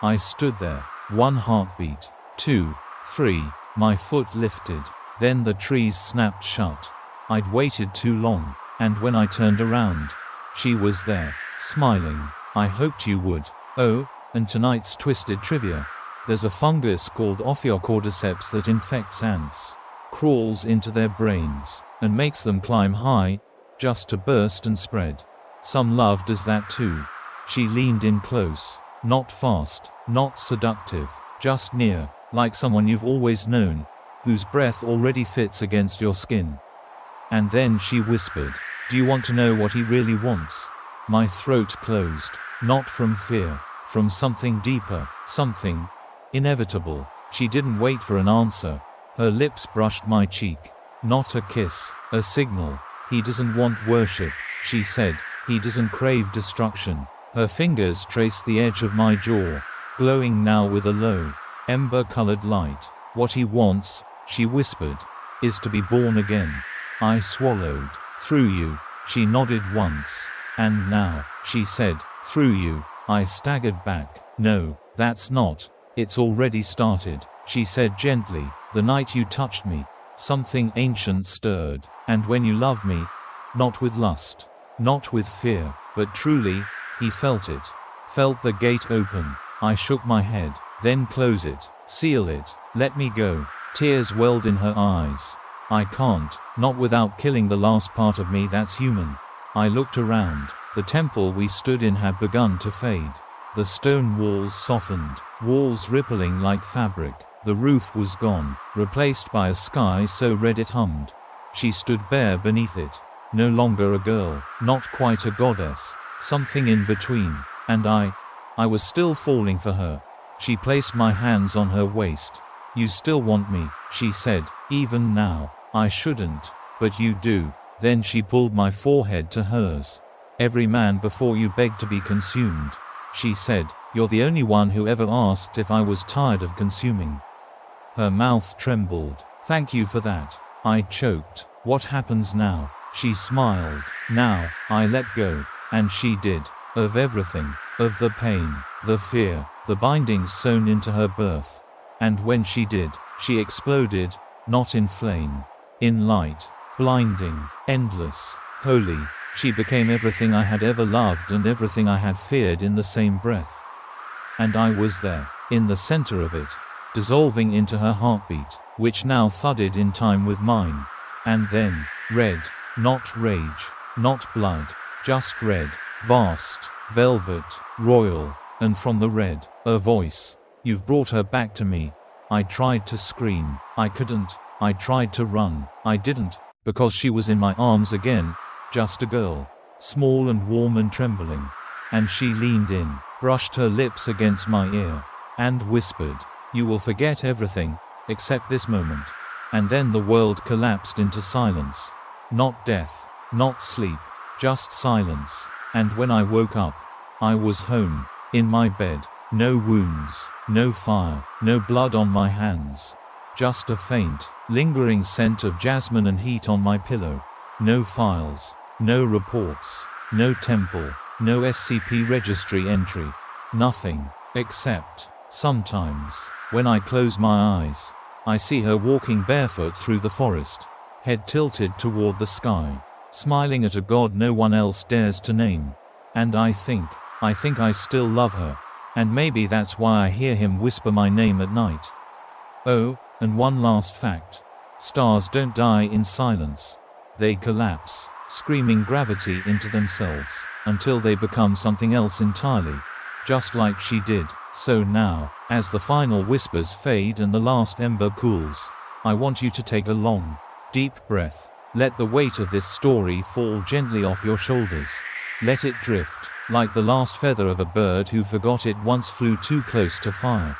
I stood there, 1 heartbeat, 2, 3, my foot lifted, then the trees snapped shut. I'd waited too long, and when I turned around, she was there, smiling. I hoped you would. Oh, and tonight's twisted trivia. There's a fungus called Ophiocordyceps that infects ants, crawls into their brains, and makes them climb high, just to burst and spread. Some love does that too. She leaned in close, not fast, not seductive, just near, like someone you've always known, whose breath already fits against your skin. And then she whispered, "Do you want to know what he really wants?" My throat closed, not from fear, from something deeper, something inevitable. She didn't wait for an answer. Her lips brushed my cheek. Not a kiss, a signal. He doesn't want worship, she said. He doesn't crave destruction. Her fingers traced the edge of my jaw, glowing now with a low, ember-colored light. What he wants, she whispered, is to be born again. I swallowed. Through you. She nodded once. And now, she said, through you. I staggered back. No, that's not. It's already started, she said gently. The night you touched me, something ancient stirred. And when you loved me, not with lust, not with fear, but truly, he felt it. Felt the gate open. I shook my head. Then close it. Seal it. Let me go. Tears welled in her eyes. I can't, not without killing the last part of me that's human. I looked around. The temple we stood in had begun to fade. The stone walls softened, walls rippling like fabric. The roof was gone, replaced by a sky so red it hummed. She stood bare beneath it. No longer a girl, not quite a goddess, something in between. And I was still falling for her. She placed my hands on her waist. You still want me, she said, even now. I shouldn't, but you do. Then she pulled my forehead to hers. Every man before you begged to be consumed, she said. You're the only one who ever asked if I was tired of consuming. Her mouth trembled. Thank you for that. I choked. What happens now? She smiled. Now, I let go. And she did. Of everything. Of the pain, the fear, the bindings sewn into her birth. And when she did, she exploded, not in flame. In light. Blinding. Endless. Holy. She became everything I had ever loved and everything I had feared in the same breath. And I was there, in the center of it, dissolving into her heartbeat, which now thudded in time with mine. And then, red, not rage, not blood, just red, vast, velvet, royal, and from the red, a voice. You've brought her back to me. I tried to scream. I couldn't. I tried to run. I didn't, because she was in my arms again, just a girl, small and warm and trembling. And she leaned in, brushed her lips against my ear, and whispered, "You will forget everything, except this moment." And then the world collapsed into silence. Not death, not sleep, just silence. And when I woke up, I was home, in my bed, no wounds, no fire, no blood on my hands. Just a faint, lingering scent of jasmine and heat on my pillow. No files, no reports, no temple, no SCP registry entry. Nothing, except, sometimes, when I close my eyes, I see her walking barefoot through the forest, head tilted toward the sky, smiling at a god no one else dares to name. And I think I still love her. And maybe that's why I hear him whisper my name at night. Oh, and one last fact. Stars don't die in silence. They collapse, screaming gravity into themselves, until they become something else entirely. Just like she did. So now, as the final whispers fade and the last ember cools, I want you to take a long, deep breath. Let the weight of this story fall gently off your shoulders. Let it drift, like the last feather of a bird who forgot it once flew too close to fire.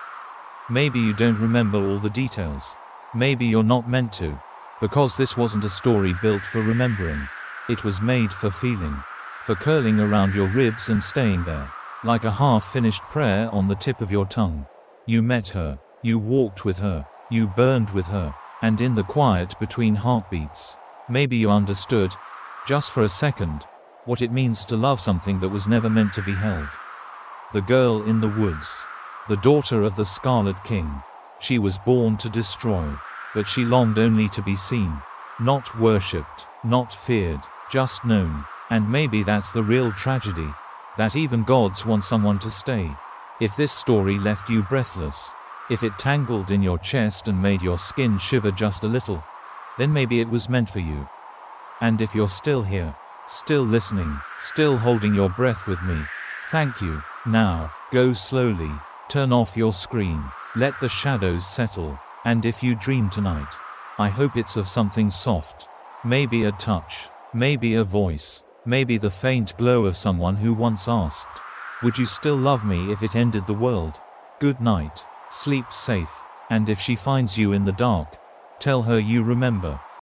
Maybe you don't remember all the details. Maybe you're not meant to. Because this wasn't a story built for remembering. It was made for feeling. For curling around your ribs and staying there. Like a half-finished prayer on the tip of your tongue. You met her. You walked with her. You burned with her. And in the quiet between heartbeats, maybe you understood, just for a second, what it means to love something that was never meant to be held. The girl in the woods. The daughter of the Scarlet King. She was born to destroy. But she longed only to be seen. Not worshipped, not feared, just known. And maybe that's the real tragedy. That even gods want someone to stay. If this story left you breathless, if it tangled in your chest and made your skin shiver just a little, then maybe it was meant for you. And if you're still here, still listening, still holding your breath with me, thank you. Now, go slowly, turn off your screen, let the shadows settle, and if you dream tonight, I hope it's of something soft. Maybe a touch, maybe a voice, maybe the faint glow of someone who once asked, would you still love me if it ended the world? Good night, sleep safe, and if she finds you in the dark, tell her you remember.